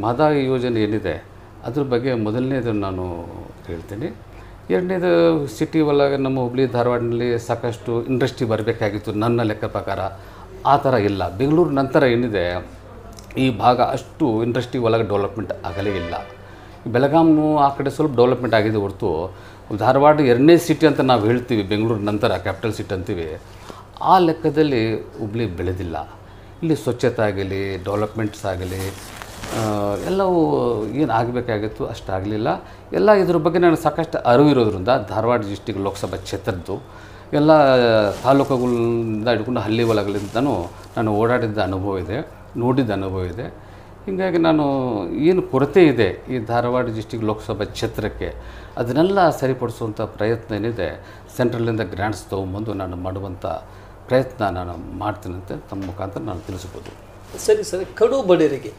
ಮಹದಾಯಿ ಯೋಜನೆ ಏನಿದೆ ಅದ್ರ ಬಗ್ಗೆ ಮೊದಲನೇದು ನಾನು ಹೇಳ್ತೀನಿ. ಎರಡನೇದು ಸಿಟಿ ಒಳಗೆ ನಮ್ಮ ಹುಬ್ಳಿ ಧಾರವಾಡನಲ್ಲಿ ಸಾಕಷ್ಟು ಇಂಡಸ್ಟ್ರಿ ಬರಬೇಕಾಗಿತ್ತು ನನ್ನ ಲೆಕ್ಕ ಪ್ರಕಾರ. ಆ ಥರ ಇಲ್ಲ. ಬೆಂಗಳೂರು ನಂತರ ಏನಿದೆ ಈ ಭಾಗ ಅಷ್ಟು ಇಂಡಸ್ಟ್ರಿ ಒಳಗೆ ಡೆವಲಪ್ಮೆಂಟ್ ಆಗಲೇ ಇಲ್ಲ. ಬೆಳಗಾಮು ಆ ಕಡೆ ಸ್ವಲ್ಪ ಡೆವಲಪ್ಮೆಂಟ್ ಆಗಿದೆ ಹೊರತು ಧಾರವಾಡ 2ನೇ ಸಿಟಿ ಅಂತ ನಾವು ಹೇಳ್ತೀವಿ, ಬೆಂಗಳೂರು ನಂತರ ಕ್ಯಾಪಿಟಲ್ ಸಿಟಿ ಅಂತೀವಿ. ಆ ಲೆಕ್ಕದಲ್ಲಿ ಹುಬ್ಳಿ ಬೆಳೆದಿಲ್ಲ. ಇಲ್ಲಿ ಸ್ವಚ್ಛತೆ ಆಗಲಿ, ಡೆವಲಪ್ಮೆಂಟ್ಸ್ ಆಗಲಿ, ಎಲ್ಲವೂ ಏನು ಆಗಬೇಕಾಗಿತ್ತು ಅಷ್ಟಾಗಲಿಲ್ಲ. ಎಲ್ಲ ಇದ್ರ ಬಗ್ಗೆ ನನಗೆ ಸಾಕಷ್ಟು ಅರಿವು ಇರೋದ್ರಿಂದ ಧಾರವಾಡ ಡಿಸ್ಟಿಕ್ ಲೋಕಸಭಾ ಕ್ಷೇತ್ರದ್ದು ಎಲ್ಲ ತಾಲೂಕುಗಳಿಂದ ಹಿಡ್ಕೊಂಡು ಹಳ್ಳಿ ಒಳಗಳಿಂದನೂ ನಾನು ಓಡಾಡಿದ್ದ ಅನುಭವ ಇದೆ, ನೋಡಿದ್ದ ಅನುಭವ ಇದೆ. ಹೀಗಾಗಿ ನಾನು ಏನು ಕೊರತೆ ಇದೆ ಈ ಧಾರವಾಡ ಡಿಸ್ಟಿಕ್ ಲೋಕಸಭಾ ಕ್ಷೇತ್ರಕ್ಕೆ ಅದನ್ನೆಲ್ಲ ಸರಿಪಡಿಸುವಂಥ ಪ್ರಯತ್ನ ಏನಿದೆ, ಸೆಂಟ್ರಲಿಂದ ಗ್ರ್ಯಾಂಟ್ಸ್ ತೊಗೊಂಬಂದು ನಾನು ಮಾಡುವಂಥ ಪ್ರಯತ್ನ ನಾನು ಮಾಡ್ತೀನಂತೆ ತಮ್ಮ ಮುಖಾಂತರ ನಾನು ತಿಳಿಸ್ಬೋದು. ಸರಿ, ಕಡು ಬಡವರಿಗೆ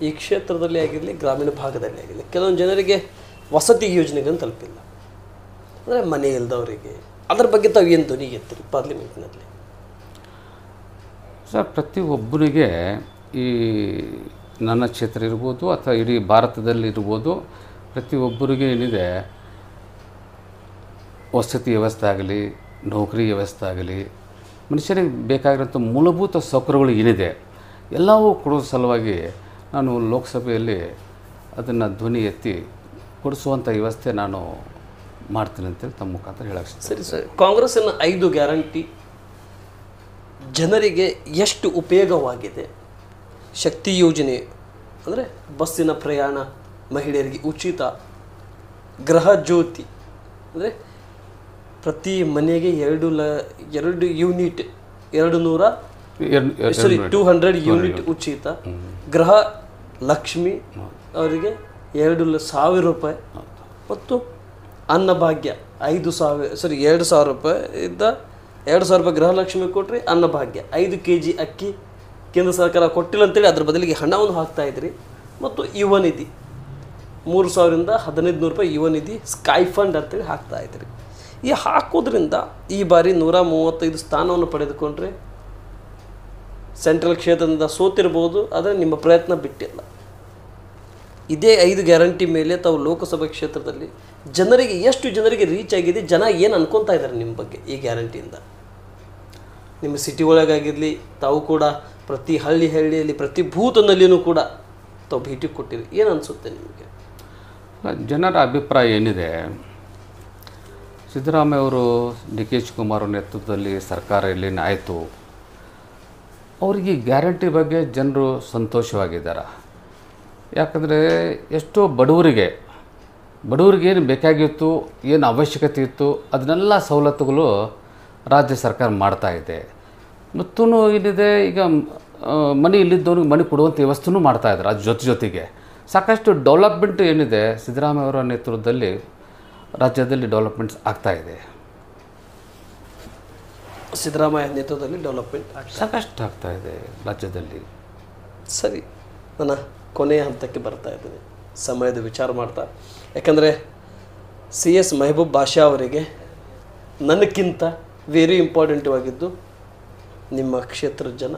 ಈ ಕ್ಷೇತ್ರದಲ್ಲಿ ಆಗಿರಲಿ, ಗ್ರಾಮೀಣ ಭಾಗದಲ್ಲಿ ಆಗಿರಲಿ, ಕೆಲವೊಂದು ಜನರಿಗೆ ವಸತಿ ಯೋಜನೆಗಳನ್ನು ತಲುಪಿಲ್ಲ, ಅಂದರೆ ಮನೆ ಇಲ್ಲದವರಿಗೆ, ಅದರ ಬಗ್ಗೆ ತಾವು ಏನು ಧ್ವನಿ ಎತ್ತೀರಿ ಪಾರ್ಲಿಮೆಂಟ್ನಲ್ಲಿ? ಸರ್, ಪ್ರತಿಯೊಬ್ಬರಿಗೆ ಈ ನನ್ನ ಕ್ಷೇತ್ರ ಇರ್ಬೋದು ಅಥವಾ ಇಡೀ ಭಾರತದಲ್ಲಿ ಇರ್ಬೋದು, ಪ್ರತಿಯೊಬ್ಬರಿಗೆ ಏನಿದೆ ವಸತಿ ವ್ಯವಸ್ಥೆ ಆಗಲಿ, ನೌಕರಿ ವ್ಯವಸ್ಥೆ ಆಗಲಿ, ಮನುಷ್ಯರಿಗೆ ಬೇಕಾಗಿರೋಂಥ ಮೂಲಭೂತ ಸೌಕರ್ಯಗಳು ಏನಿದೆ ಎಲ್ಲವೂ ಕೊಡೋ ಸಲುವಾಗಿ ನಾನು ಲೋಕಸಭೆಯಲ್ಲಿ ಅದನ್ನು ಧ್ವನಿ ಎತ್ತಿ ಕೊಡಿಸುವಂಥ ವ್ಯವಸ್ಥೆ ನಾನು ಮಾಡ್ತೀನಿ ಅಂತೇಳಿ ತಮ್ಮ ಮುಖಾಂತರ ಹೇಳಕ್ಕೆ. ಸರಿ, ಕಾಂಗ್ರೆಸ್ಸಿನ 5 ಗ್ಯಾರಂಟಿ ಜನರಿಗೆ ಎಷ್ಟು ಉಪಯೋಗವಾಗಿದೆ? ಶಕ್ತಿ ಯೋಜನೆ ಅಂದರೆ ಬಸ್ಸಿನ ಪ್ರಯಾಣ, ಮಹಿಳೆಯರಿಗೆ ಉಚಿತ, ಗೃಹ ಜ್ಯೋತಿ ಅಂದರೆ ಪ್ರತಿ ಮನೆಗೆ 200 ಯೂನಿಟ್ 200 ಯೂನಿಟ್ ಉಚಿತ, ಗೃಹ ಲಕ್ಷ್ಮಿ ಅವರಿಗೆ 2,000 ರೂಪಾಯಿ, ಮತ್ತು ಅನ್ನಭಾಗ್ಯ 2,000 ರೂಪಾಯಿಯಿಂದ 2,000 ರೂಪಾಯಿ ಗೃಹಲಕ್ಷ್ಮಿ ಕೊಟ್ಟರೆ ಅನ್ನಭಾಗ್ಯ 5 kg ಅಕ್ಕಿ ಕೇಂದ್ರ ಸರ್ಕಾರ ಕೊಟ್ಟಿಲ್ಲ ಅಂತೇಳಿ ಅದ್ರ ಬದಲಿಗೆ ಹಣವನ್ನು ಹಾಕ್ತಾಯಿದ್ರಿ. ಮತ್ತು ಯುವ ನಿಧಿ 3,000ರಿಂದ 1,500 ರೂಪಾಯಿ ಯುವ ನಿಧಿ ಸ್ಕೈ ಫಂಡ್ ಅಂತೇಳಿ ಹಾಕ್ತಾಯಿದ್ರಿ. ಈ ಹಾಕೋದ್ರಿಂದ ಈ ಬಾರಿ 135 ಸ್ಥಾನವನ್ನು ಪಡೆದುಕೊಂಡ್ರೆ ಸೆಂಟ್ರಲ್ ಕ್ಷೇತ್ರದಿಂದ ಸೋತಿರ್ಬೋದು, ಆದರೆ ನಿಮ್ಮ ಪ್ರಯತ್ನ ಬಿಟ್ಟಿಲ್ಲ. ಇದೇ 5 ಗ್ಯಾರಂಟಿ ಮೇಲೆ ತಾವು ಲೋಕಸಭಾ ಕ್ಷೇತ್ರದಲ್ಲಿ ಜನರಿಗೆ ಎಷ್ಟು ಜನರಿಗೆ ರೀಚ್ ಆಗಿದೆ, ಜನ ಏನು ಅನ್ಕೊತಾ ಇದ್ದಾರೆ ನಿಮ್ಮ ಬಗ್ಗೆ ಈ ಗ್ಯಾರಂಟಿಯಿಂದ? ನಿಮ್ಮ ಸಿಟಿ ಒಳಗಾಗಿರಲಿ, ತಾವು ಕೂಡ ಪ್ರತಿ ಹಳ್ಳಿಯಲ್ಲಿ ಪ್ರತಿ ಬೂತ್ನಲ್ಲಿಯೂ ಕೂಡ ತಾವು ಭೇಟಿ ಕೊಟ್ಟಿರಿ, ಏನು ಅನಿಸುತ್ತೆ ನಿಮಗೆ? ಜನರ ಅಭಿಪ್ರಾಯ ಏನಿದೆ, ಸಿದ್ದರಾಮಯ್ಯ ಅವರು ಡಿ ಕೆ ಶಿವಕುಮಾರ್ ನೇತೃತ್ವದಲ್ಲಿ ಸರ್ಕಾರ ಎಲ್ಲಿನ ಆಯಿತು, ಅವರಿಗೆ ಗ್ಯಾರಂಟಿ ಬಗ್ಗೆ ಜನರು ಸಂತೋಷವಾಗಿದ್ದಾರೆ. ಯಾಕಂದರೆ ಎಷ್ಟೋ ಬಡವರಿಗೆ ಏನು ಬೇಕಾಗಿತ್ತು, ಏನು ಅವಶ್ಯಕತೆ ಇತ್ತು, ಅದನ್ನೆಲ್ಲ ಸವಲತ್ತುಗಳು ರಾಜ್ಯ ಸರ್ಕಾರ ಮಾಡ್ತಾಯಿದೆ. ಮತ್ತು ಏನಿದೆ, ಈಗ ಮನೆ ಇಲ್ಲಿದ್ದವನಿಗೆ ಮನೆ ಕೊಡುವಂಥ ವ್ಯವಸ್ಥೆನೂ ಮಾಡ್ತಾಯಿದ್ದಾರೆ. ಅದ್ರ ಜೊತೆಗೆ ಸಾಕಷ್ಟು ಡೆವಲಪ್ಮೆಂಟ್ ಏನಿದೆ ಸಿದ್ದರಾಮಯ್ಯ ಅವರ ನೇತೃತ್ವದಲ್ಲಿ ರಾಜ್ಯದಲ್ಲಿ ಡೆವಲಪ್ಮೆಂಟ್ಸ್ ಆಗ್ತಾಯಿದೆ. ಸಿದ್ದರಾಮಯ್ಯ ನೇತೃತ್ವದಲ್ಲಿ ಡೆವಲಪ್ಮೆಂಟ್ ಸಾಕಷ್ಟು ಆಗ್ತಾಯಿದೆ ರಾಜ್ಯದಲ್ಲಿ. ಸರಿ, ನನ್ನ ಕೊನೆಯ ಹಂತಕ್ಕೆ ಬರ್ತಾ ಇದ್ದೀನಿ ಸಮಯದ ವಿಚಾರ ಮಾಡ್ತಾ. ಯಾಕಂದರೆ CS ಮೆಹಬೂಬ್ ಬಾಷಾ ಅವರಿಗೆ ನನಗಿಂತ ವೆರಿ ಇಂಪಾರ್ಟೆಂಟವಾಗಿದ್ದು ನಿಮ್ಮ ಕ್ಷೇತ್ರದ ಜನ.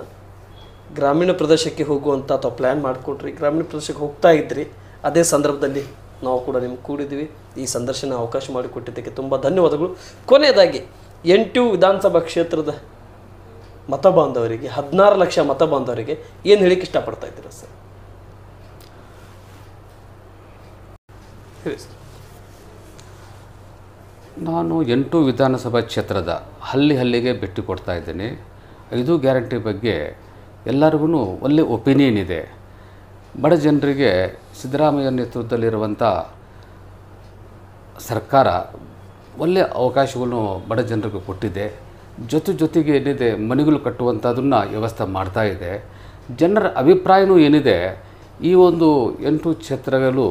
ಗ್ರಾಮೀಣ ಪ್ರದೇಶಕ್ಕೆ ಹೋಗುವಂಥ ತಾವು ಪ್ಲ್ಯಾನ್ ಮಾಡಿಕೊಟ್ರಿ, ಗ್ರಾಮೀಣ ಪ್ರದೇಶಕ್ಕೆ ಹೋಗ್ತಾ ಇದ್ರಿ. ಅದೇ ಸಂದರ್ಭದಲ್ಲಿ ನಾವು ಕೂಡ ನಿಮ್ಗೆ ಕೂಡಿದ್ವಿ. ಈ ಸಂದರ್ಶನ ಅವಕಾಶ ಮಾಡಿಕೊಟ್ಟಿದ್ದಕ್ಕೆ ತುಂಬ ಧನ್ಯವಾದಗಳು. ಕೊನೆಯದಾಗಿ 8 ವಿಧಾನಸಭಾ ಕ್ಷೇತ್ರದ ಮತ ಬಾಂಧವರಿಗೆ, 16 ಲಕ್ಷ ಮತ ಬಾಂಧವರಿಗೆ ಏನು ಹೇಳಿಕ್ಕೆ ಇಷ್ಟಪಡ್ತಾ ಇದ್ದೀರಾ ಸರ್? ಹೇಳಿ ಸರ್. ನಾನು 8 ವಿಧಾನಸಭಾ ಕ್ಷೇತ್ರದ ಹಳ್ಳಿಗೆ ಭೇಟಿ ಕೊಡ್ತಾ ಇದ್ದೀನಿ. 5 ಗ್ಯಾರಂಟಿ ಬಗ್ಗೆ ಎಲ್ಲರಿಗೂ ಒಳ್ಳೆ ಒಪಿನಿಯನ್ ಇದೆ. ಬಡ ಜನರಿಗೆ ಸಿದ್ದರಾಮಯ್ಯ ನೇತೃತ್ವದಲ್ಲಿರುವಂಥ ಸರ್ಕಾರ ಒಳ್ಳೆಯ ಅವಕಾಶಗಳನ್ನು ಬಡ ಜನರಿಗೆ ಕೊಟ್ಟಿದೆ. ಜೊತೆಗೆ ಏನಿದೆ, ಮನೆಗಳು ಕಟ್ಟುವಂಥದ್ದನ್ನು ವ್ಯವಸ್ಥೆ ಮಾಡ್ತಾಯಿದೆ. ಜನರ ಅಭಿಪ್ರಾಯವೂ ಏನಿದೆ, ಈ ಒಂದು 8 ಕ್ಷೇತ್ರಗಳು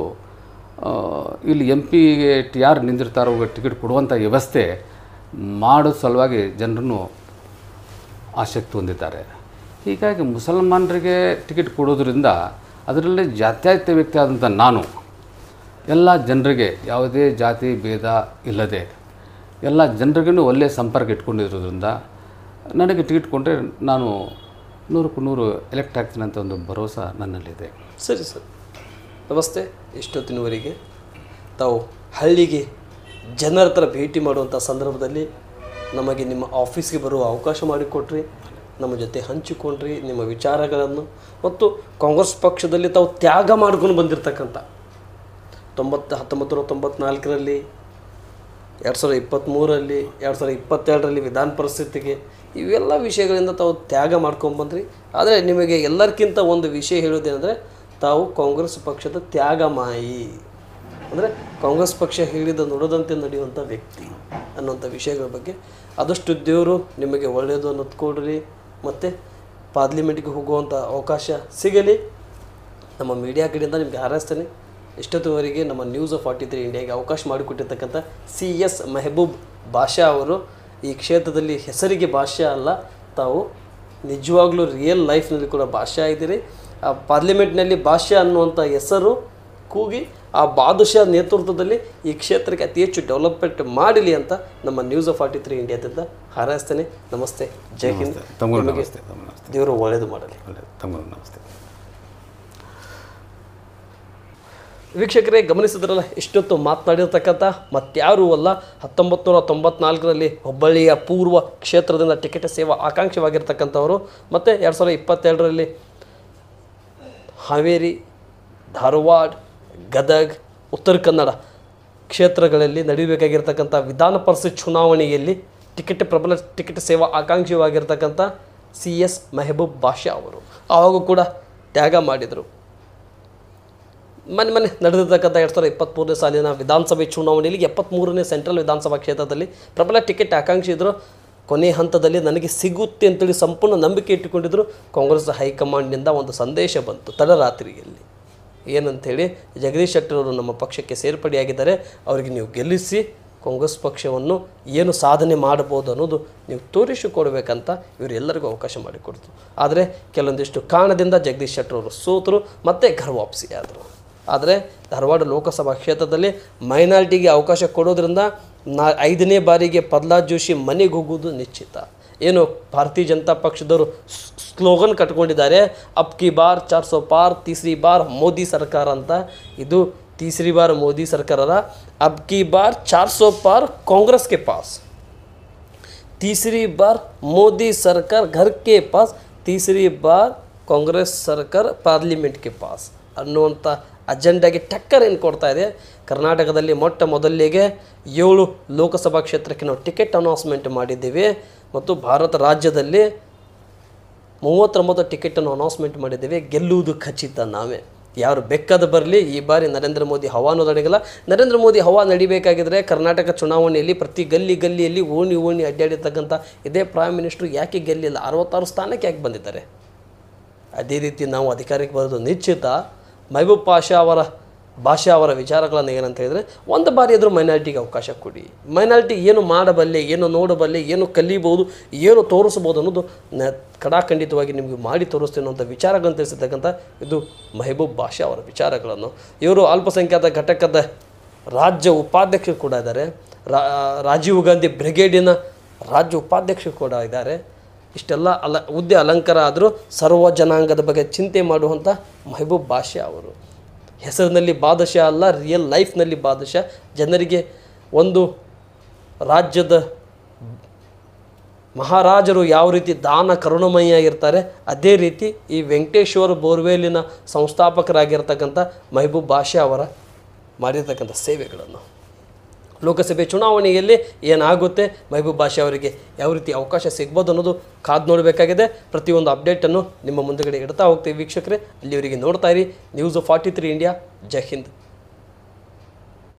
ಇಲ್ಲಿ MP ಯಾರು ನಿಂದಿರ್ತಾರೋ ಟಿಕೆಟ್ ಕೊಡುವಂಥ ವ್ಯವಸ್ಥೆ ಮಾಡೋ ಸಲುವಾಗಿ ಜನರನ್ನು ಆಸಕ್ತಿ ಹೊಂದಿದ್ದಾರೆ. ಹೀಗಾಗಿ ಮುಸಲ್ಮಾನರಿಗೆ ಟಿಕೆಟ್ ಕೊಡೋದ್ರಿಂದ ಅದರಲ್ಲಿ ಜಾತ್ಯತೀತ ವ್ಯಕ್ತಿ ಆದಂಥ ನಾನು ಎಲ್ಲ ಜನರಿಗೆ ಯಾವುದೇ ಜಾತಿ ಭೇದ ಇಲ್ಲದೆ ಎಲ್ಲ ಜನರಿಗೂ ಒಳ್ಳೆಯ ಸಂಪರ್ಕ ಇಟ್ಕೊಂಡಿರೋದ್ರಿಂದ ನನಗೆ ಟಿಕೆಟ್ ಕೊಟ್ಟರೆ ನಾನು 100ಕ್ಕೆ 100 ಎಲೆಕ್ಟ್ ಆಗ್ತೀನಿ ಅಂತ ಒಂದು ಭರವಸೆ ನನ್ನಲ್ಲಿದೆ. ಸರಿ ಸರ್, ನಮಸ್ತೆ. ಇಷ್ಟೊತ್ತಿನವರೆಗೆ ತಾವು ಹಳ್ಳಿಗೆ ಜನರ ಹತ್ರ ಭೇಟಿ ಮಾಡುವಂಥ ಸಂದರ್ಭದಲ್ಲಿ ನಮಗೆ ನಿಮ್ಮ ಆಫೀಸ್ಗೆ ಬರುವ ಅವಕಾಶ ಮಾಡಿಕೊಟ್ರಿ, ನಮ್ಮ ಜೊತೆ ಹಂಚಿಕೊಂಡ್ರಿ ನಿಮ್ಮ ವಿಚಾರಗಳನ್ನು. ಮತ್ತು ಕಾಂಗ್ರೆಸ್ ಪಕ್ಷದಲ್ಲಿ ತಾವು ತ್ಯಾಗ ಮಾಡ್ಕೊಂಡು ಬಂದಿರತಕ್ಕಂಥ 1994ರಲ್ಲಿ, 2023ರಲ್ಲಿ, 2022ರಲ್ಲಿ ವಿಧಾನ ಪರಿಸ್ಥಿತಿಗೆ ಇವೆಲ್ಲ ವಿಷಯಗಳಿಂದ ತಾವು ತ್ಯಾಗ ಮಾಡ್ಕೊಂಡ್ಬಂದ್ರಿ. ಆದರೆ ನಿಮಗೆ ಎಲ್ಲರಿಗಿಂತ ಒಂದು ವಿಷಯ ಹೇಳೋದೇನೆಂದರೆ, ತಾವು ಕಾಂಗ್ರೆಸ್ ಪಕ್ಷದ ತ್ಯಾಗಮಾಯಿ, ಅಂದರೆ ಕಾಂಗ್ರೆಸ್ ಪಕ್ಷ ಹೇಳಿದ ನುಡಿದಂತೆ ನಡೆಯುವಂಥ ವ್ಯಕ್ತಿ ಅನ್ನುವಂಥ ವಿಷಯಗಳ ಬಗ್ಗೆ ಆದಷ್ಟು ದೇವರು ನಿಮಗೆ ಒಳ್ಳೆಯದು ಅನ್ನೋದು ಕೊಡ್ರಿ. ಮತ್ತು ಪಾರ್ಲಿಮೆಂಟ್ಗೆ ಹೋಗುವಂಥ ಅವಕಾಶ ಸಿಗಲಿ. ನಮ್ಮ ಮೀಡಿಯಾ ಕಡೆಯಿಂದ ನಿಮಗೆ ಹಾರೈಸ್ತೇನೆ. ಇಷ್ಟೊತ್ತುವರೆಗೆ ನಮ್ಮ ನ್ಯೂಸ್ ಆಫ್ 43 ಇಂಡಿಯಾಗೆ ಅವಕಾಶ ಮಾಡಿಕೊಟ್ಟಿರ್ತಕ್ಕಂಥ CS ಮೆಹಬೂಬ್ ಬಾಷಾ ಅವರು ಈ ಕ್ಷೇತ್ರದಲ್ಲಿ ಹೆಸರಿಗೆ ಬಾಷಾ ಅಲ್ಲ, ತಾವು ನಿಜವಾಗ್ಲೂ ರಿಯಲ್ ಲೈಫ್ನಲ್ಲಿ ಕೂಡ ಬಾಷಾ ಇದ್ದೀರಿ. ಆ ಪಾರ್ಲಿಮೆಂಟ್ನಲ್ಲಿ ಬಾಷಾ ಅನ್ನುವಂಥ ಹೆಸರು ಕೂಗಿ ಆ ಬಾದುಷಾ ನೇತೃತ್ವದಲ್ಲಿ ಈ ಕ್ಷೇತ್ರಕ್ಕೆ ಅತಿ ಹೆಚ್ಚು ಡೆವಲಪ್ಮೆಂಟ್ ಮಾಡಲಿ ಅಂತ ನಮ್ಮ ನ್ಯೂಸ್ ಆಫ್ 43 ಇಂಡಿಯಾದಿಂದ ಹಾರೈಸ್ತೇನೆ. ನಮಸ್ತೆ, ಜೈ ಹಿಂದ್. ದೇವರು ಒಳ್ಳೆಯದು ಮಾಡಲಿ. ನಮಸ್ತೆ. ವೀಕ್ಷಕರೇ, ಗಮನಿಸಿದ್ರಲ್ಲ, ಇಷ್ಟೊತ್ತು ಮಾತನಾಡಿರ್ತಕ್ಕಂಥ ಮತ್ಯಾರೂ ಅಲ್ಲ, 1994ರಲ್ಲಿ ಹುಬ್ಬಳ್ಳಿಯ ಪೂರ್ವ ಕ್ಷೇತ್ರದಿಂದ ಟಿಕೆಟ್ ಸೇವಾ ಆಕಾಂಕ್ಷಿವಾಗಿರ್ತಕ್ಕಂಥವರು, ಮತ್ತು 2022ರಲ್ಲಿ ಹಾವೇರಿ, ಧಾರವಾಡ, ಗದಗ, ಉತ್ತರ ಕನ್ನಡ ಕ್ಷೇತ್ರಗಳಲ್ಲಿ ನಡೀಬೇಕಾಗಿರ್ತಕ್ಕಂಥ ವಿಧಾನ ಪರಿಷತ್ ಚುನಾವಣೆಯಲ್ಲಿ ಪ್ರಬಲ ಟಿಕೆಟ್ ಸೇವಾ ಆಕಾಂಕ್ಷಿವಾಗಿರ್ತಕ್ಕಂಥ CS ಮೆಹಬೂಬ್ ಬಾಷಾ ಅವರು ಆವಾಗ ಕೂಡ ತ್ಯಾಗ ಮಾಡಿದರು. ಮೊನ್ನೆ ನಡೆದಿರ್ತಕ್ಕಂಥ 2023ನೇ ಸಾಲಿನ ವಿಧಾನಸಭೆ ಚುನಾವಣೆಯಲ್ಲಿ 73ನೇ ಸೆಂಟ್ರಲ್ ವಿಧಾನಸಭಾ ಕ್ಷೇತ್ರದಲ್ಲಿ ಪ್ರಬಲ ಟಿಕೆಟ್ ಆಕಾಂಕ್ಷಿ ಇದ್ದರು. ಕೊನೆ ಹಂತದಲ್ಲಿ ನನಗೆ ಸಿಗುತ್ತೆ ಅಂತೇಳಿ ಸಂಪೂರ್ಣ ನಂಬಿಕೆ ಇಟ್ಟುಕೊಂಡಿದ್ದರು. ಕಾಂಗ್ರೆಸ್ ಹೈಕಮಾಂಡ್ನಿಂದ ಒಂದು ಸಂದೇಶ ಬಂತು ತಡರಾತ್ರಿಯಲ್ಲಿ. ಏನಂಥೇಳಿ, ಜಗದೀಶ್ ಶೆಟ್ಟರ್ ಅವರು ನಮ್ಮ ಪಕ್ಷಕ್ಕೆ ಸೇರ್ಪಡೆಯಾಗಿದ್ದಾರೆ, ಅವರಿಗೆ ನೀವು ಗೆಲ್ಲಿಸಿ ಕಾಂಗ್ರೆಸ್ ಪಕ್ಷವನ್ನು ಏನು ಸಾಧನೆ ಮಾಡ್ಬೋದು ಅನ್ನೋದು ನೀವು ತೋರಿಸಿಕೊಡ್ಬೇಕಂತ ಇವರೆಲ್ಲರಿಗೂ ಅವಕಾಶ ಮಾಡಿಕೊಡ್ತು. ಆದರೆ ಕೆಲವೊಂದಿಷ್ಟು ಕಾರಣದಿಂದ ಜಗದೀಶ್ ಶೆಟ್ಟರ್ ಅವರು ಸೋತರು, ಮತ್ತು ಘರ್ವಾಪ್ಸಿ ಆದರು. ಆದರೆ ಧಾರವಾಡ ಲೋಕಸಭಾ ಕ್ಷೇತ್ರದಲ್ಲಿ ಮೈನಾರಿಟಿಗೆ ಅವಕಾಶ ಕೊಡೋದ್ರಿಂದ 5ನೇ ಬಾರಿಗೆ ಪ್ರಹ್ಲಾದ್ ಜೋಶಿ ಮನೆಗೆ ಹೋಗುವುದು ನಿಶ್ಚಿತ. ಏನು ಭಾರತೀಯ ಜನತಾ ಪಕ್ಷದವರು ಸ್ಲೋಗನ್ ಕಟ್ಕೊಂಡಿದ್ದಾರೆ, ಅಬ್ ಕಿ ಬಾರ್ 400 ಪಾರ್, ತೀಸರಿ ಬಾರ್ ಮೋದಿ ಸರ್ಕಾರ ಅಂತ. ಇದು ತೀಸರಿ ಬಾರ್ ಮೋದಿ ಸರ್ಕಾರದ, ಅಬ್ ಕಿ ಬಾರ್ 400 ಪಾರ್ ಕಾಂಗ್ರೆಸ್ ಕೆ ಪಾಸ್, तीसरी बार मोदी सरकार घर के पास, तीसरी बार ಕಾಂಗ್ರೆಸ್ ಸರ್ಕಾರ ಪಾರ್ಲಿಮೆಂಟ್ ಕೆ ಪಾಸ್ ಅನ್ನುವಂಥ ಅಜೆಂಡಾಗೆ ಟಕ್ಕರ್ ಏನು ಕೊಡ್ತಾ ಇದೆ. ಕರ್ನಾಟಕದಲ್ಲಿ ಮೊಟ್ಟ ಮೊದಲಿಗೆ 7 ಲೋಕಸಭಾ ಕ್ಷೇತ್ರಕ್ಕೆ ನಾವು ಟಿಕೆಟ್ ಅನೌನ್ಸ್ಮೆಂಟ್ ಮಾಡಿದ್ದೇವೆ ಮತ್ತು ಭಾರತ ರಾಜ್ಯದಲ್ಲಿ 39 ಟಿಕೆಟನ್ನು ಅನೌನ್ಸ್ಮೆಂಟ್ ಮಾಡಿದ್ದೇವೆ. ಗೆಲ್ಲುವುದು ಖಚಿತ ನಾವೇ, ಯಾರು ಬೆಕ್ಕದ ಬರಲಿ. ಈ ಬಾರಿ ನರೇಂದ್ರ ಮೋದಿ ಹವಾನು ನಡೆಯಲ್ಲ. ನರೇಂದ್ರ ಮೋದಿ ಹವಾ ನಡಿಬೇಕಾಗಿದ್ದರೆ ಕರ್ನಾಟಕ ಚುನಾವಣೆಯಲ್ಲಿ ಪ್ರತಿ ಗಲ್ಲಿಯಲ್ಲಿ ಓಣಿ ಅಡ್ಡಾಡಿರ್ತಕ್ಕಂಥ ಇದೇ ಪ್ರೈಮ್ ಮಿನಿಸ್ಟ್ರು ಯಾಕೆ ಗೆಲ್ಲಿಲ್ಲ, 66 ಸ್ಥಾನಕ್ಕೆ ಯಾಕೆ ಬಂದಿದ್ದಾರೆ. ಅದೇ ರೀತಿ ನಾವು ಅಧಿಕಾರಕ್ಕೆ ಬರೋದು ನಿಶ್ಚಿತ. ಮೆಹಬೂಬ್ ಭಾಷಾ ಅವರ ವಿಚಾರಗಳನ್ನು ಏನಂತ ಹೇಳಿದರೆ, ಒಂದು ಬಾರಿ ಆದರೂ ಮೈನಾರಿಟಿಗೆ ಅವಕಾಶ ಕೊಡಿ. ಮೈನಾರಿಟಿ ಏನು ಮಾಡಬಲ್ಲೆ, ಏನು ನೋಡಬಲ್ಲೆ, ಏನು ಕಲಿಬೋದು, ಏನು ತೋರಿಸ್ಬೋದು ಅನ್ನೋದು ಖಡಾಖಂಡಿತವಾಗಿ ನಿಮಗೆ ಮಾಡಿ ತೋರಿಸ್ತೀನಿ ಅನ್ನೋಂಥ ವಿಚಾರಗಳನ್ನು ತಿಳಿಸಿರ್ತಕ್ಕಂಥ ಇದು ಮೆಹಬೂಬ್ ಭಾಷಾ ಅವರ ವಿಚಾರಗಳನ್ನು. ಇವರು ಅಲ್ಪಸಂಖ್ಯಾತ ಘಟಕದ ರಾಜ್ಯ ಉಪಾಧ್ಯಕ್ಷರು ಕೂಡ ಇದ್ದಾರೆ. ರಾಜೀವ್ ಗಾಂಧಿ ಬ್ರಿಗೇಡಿನ ರಾಜ್ಯ ಉಪಾಧ್ಯಕ್ಷರು ಕೂಡ ಇದ್ದಾರೆ. ಇಷ್ಟೆಲ್ಲ ಹುದ್ದೆ ಅಲಂಕಾರ ಆದರೂ ಸರ್ವ ಜನಾಂಗದ ಬಗ್ಗೆ ಚಿಂತೆ ಮಾಡುವಂಥ ಮೆಹಬೂಬ್ ಭಾಷಾ ಅವರು ಹೆಸರಿನಲ್ಲಿ ಬಾದಶಾ ಅಲ್ಲ, ರಿಯಲ್ ಲೈಫ್ನಲ್ಲಿ ಬಾದಶಾ. ಜನರಿಗೆ ಒಂದು ರಾಜ್ಯದ ಮಹಾರಾಜರು ಯಾವ ರೀತಿ ದಾನ ಕರುಣಮಯ ಇರ್ತಾರೆ, ಅದೇ ರೀತಿ ಈ ವೆಂಕಟೇಶ್ವರ ಬೋರ್ವೆಲ್ಲಿನ ಸಂಸ್ಥಾಪಕರಾಗಿರ್ತಕ್ಕಂಥ ಮೆಹಬೂಬ್ ಭಾಷಾ ಅವರ ಮಾಡಿರ್ತಕ್ಕಂಥ ಸೇವೆಗಳನ್ನು ಲೋಕಸಭೆ ಚುನಾವಣೆಯಲ್ಲಿ ಏನಾಗುತ್ತೆ, ಮೆಹಬೂಬ್ ಭಾಷಾ ಅವರಿಗೆ ಯಾವ ರೀತಿ ಅವಕಾಶ ಸಿಗ್ಬೋದು ಅನ್ನೋದು ಕಾದು ನೋಡಬೇಕಾಗಿದೆ. ಪ್ರತಿಯೊಂದು ಅಪ್ಡೇಟನ್ನು ನಿಮ್ಮ ಮುಂದುಗಡೆ ಇಡ್ತಾ ಹೋಗ್ತೀವಿ ವೀಕ್ಷಕರೇ. ಅಲ್ಲಿವರೆಗೆ ನೋಡ್ತಾ ಇರಿ ನ್ಯೂಸ್ 43 ಇಂಡಿಯಾ. ಜೈ ಹಿಂದ್.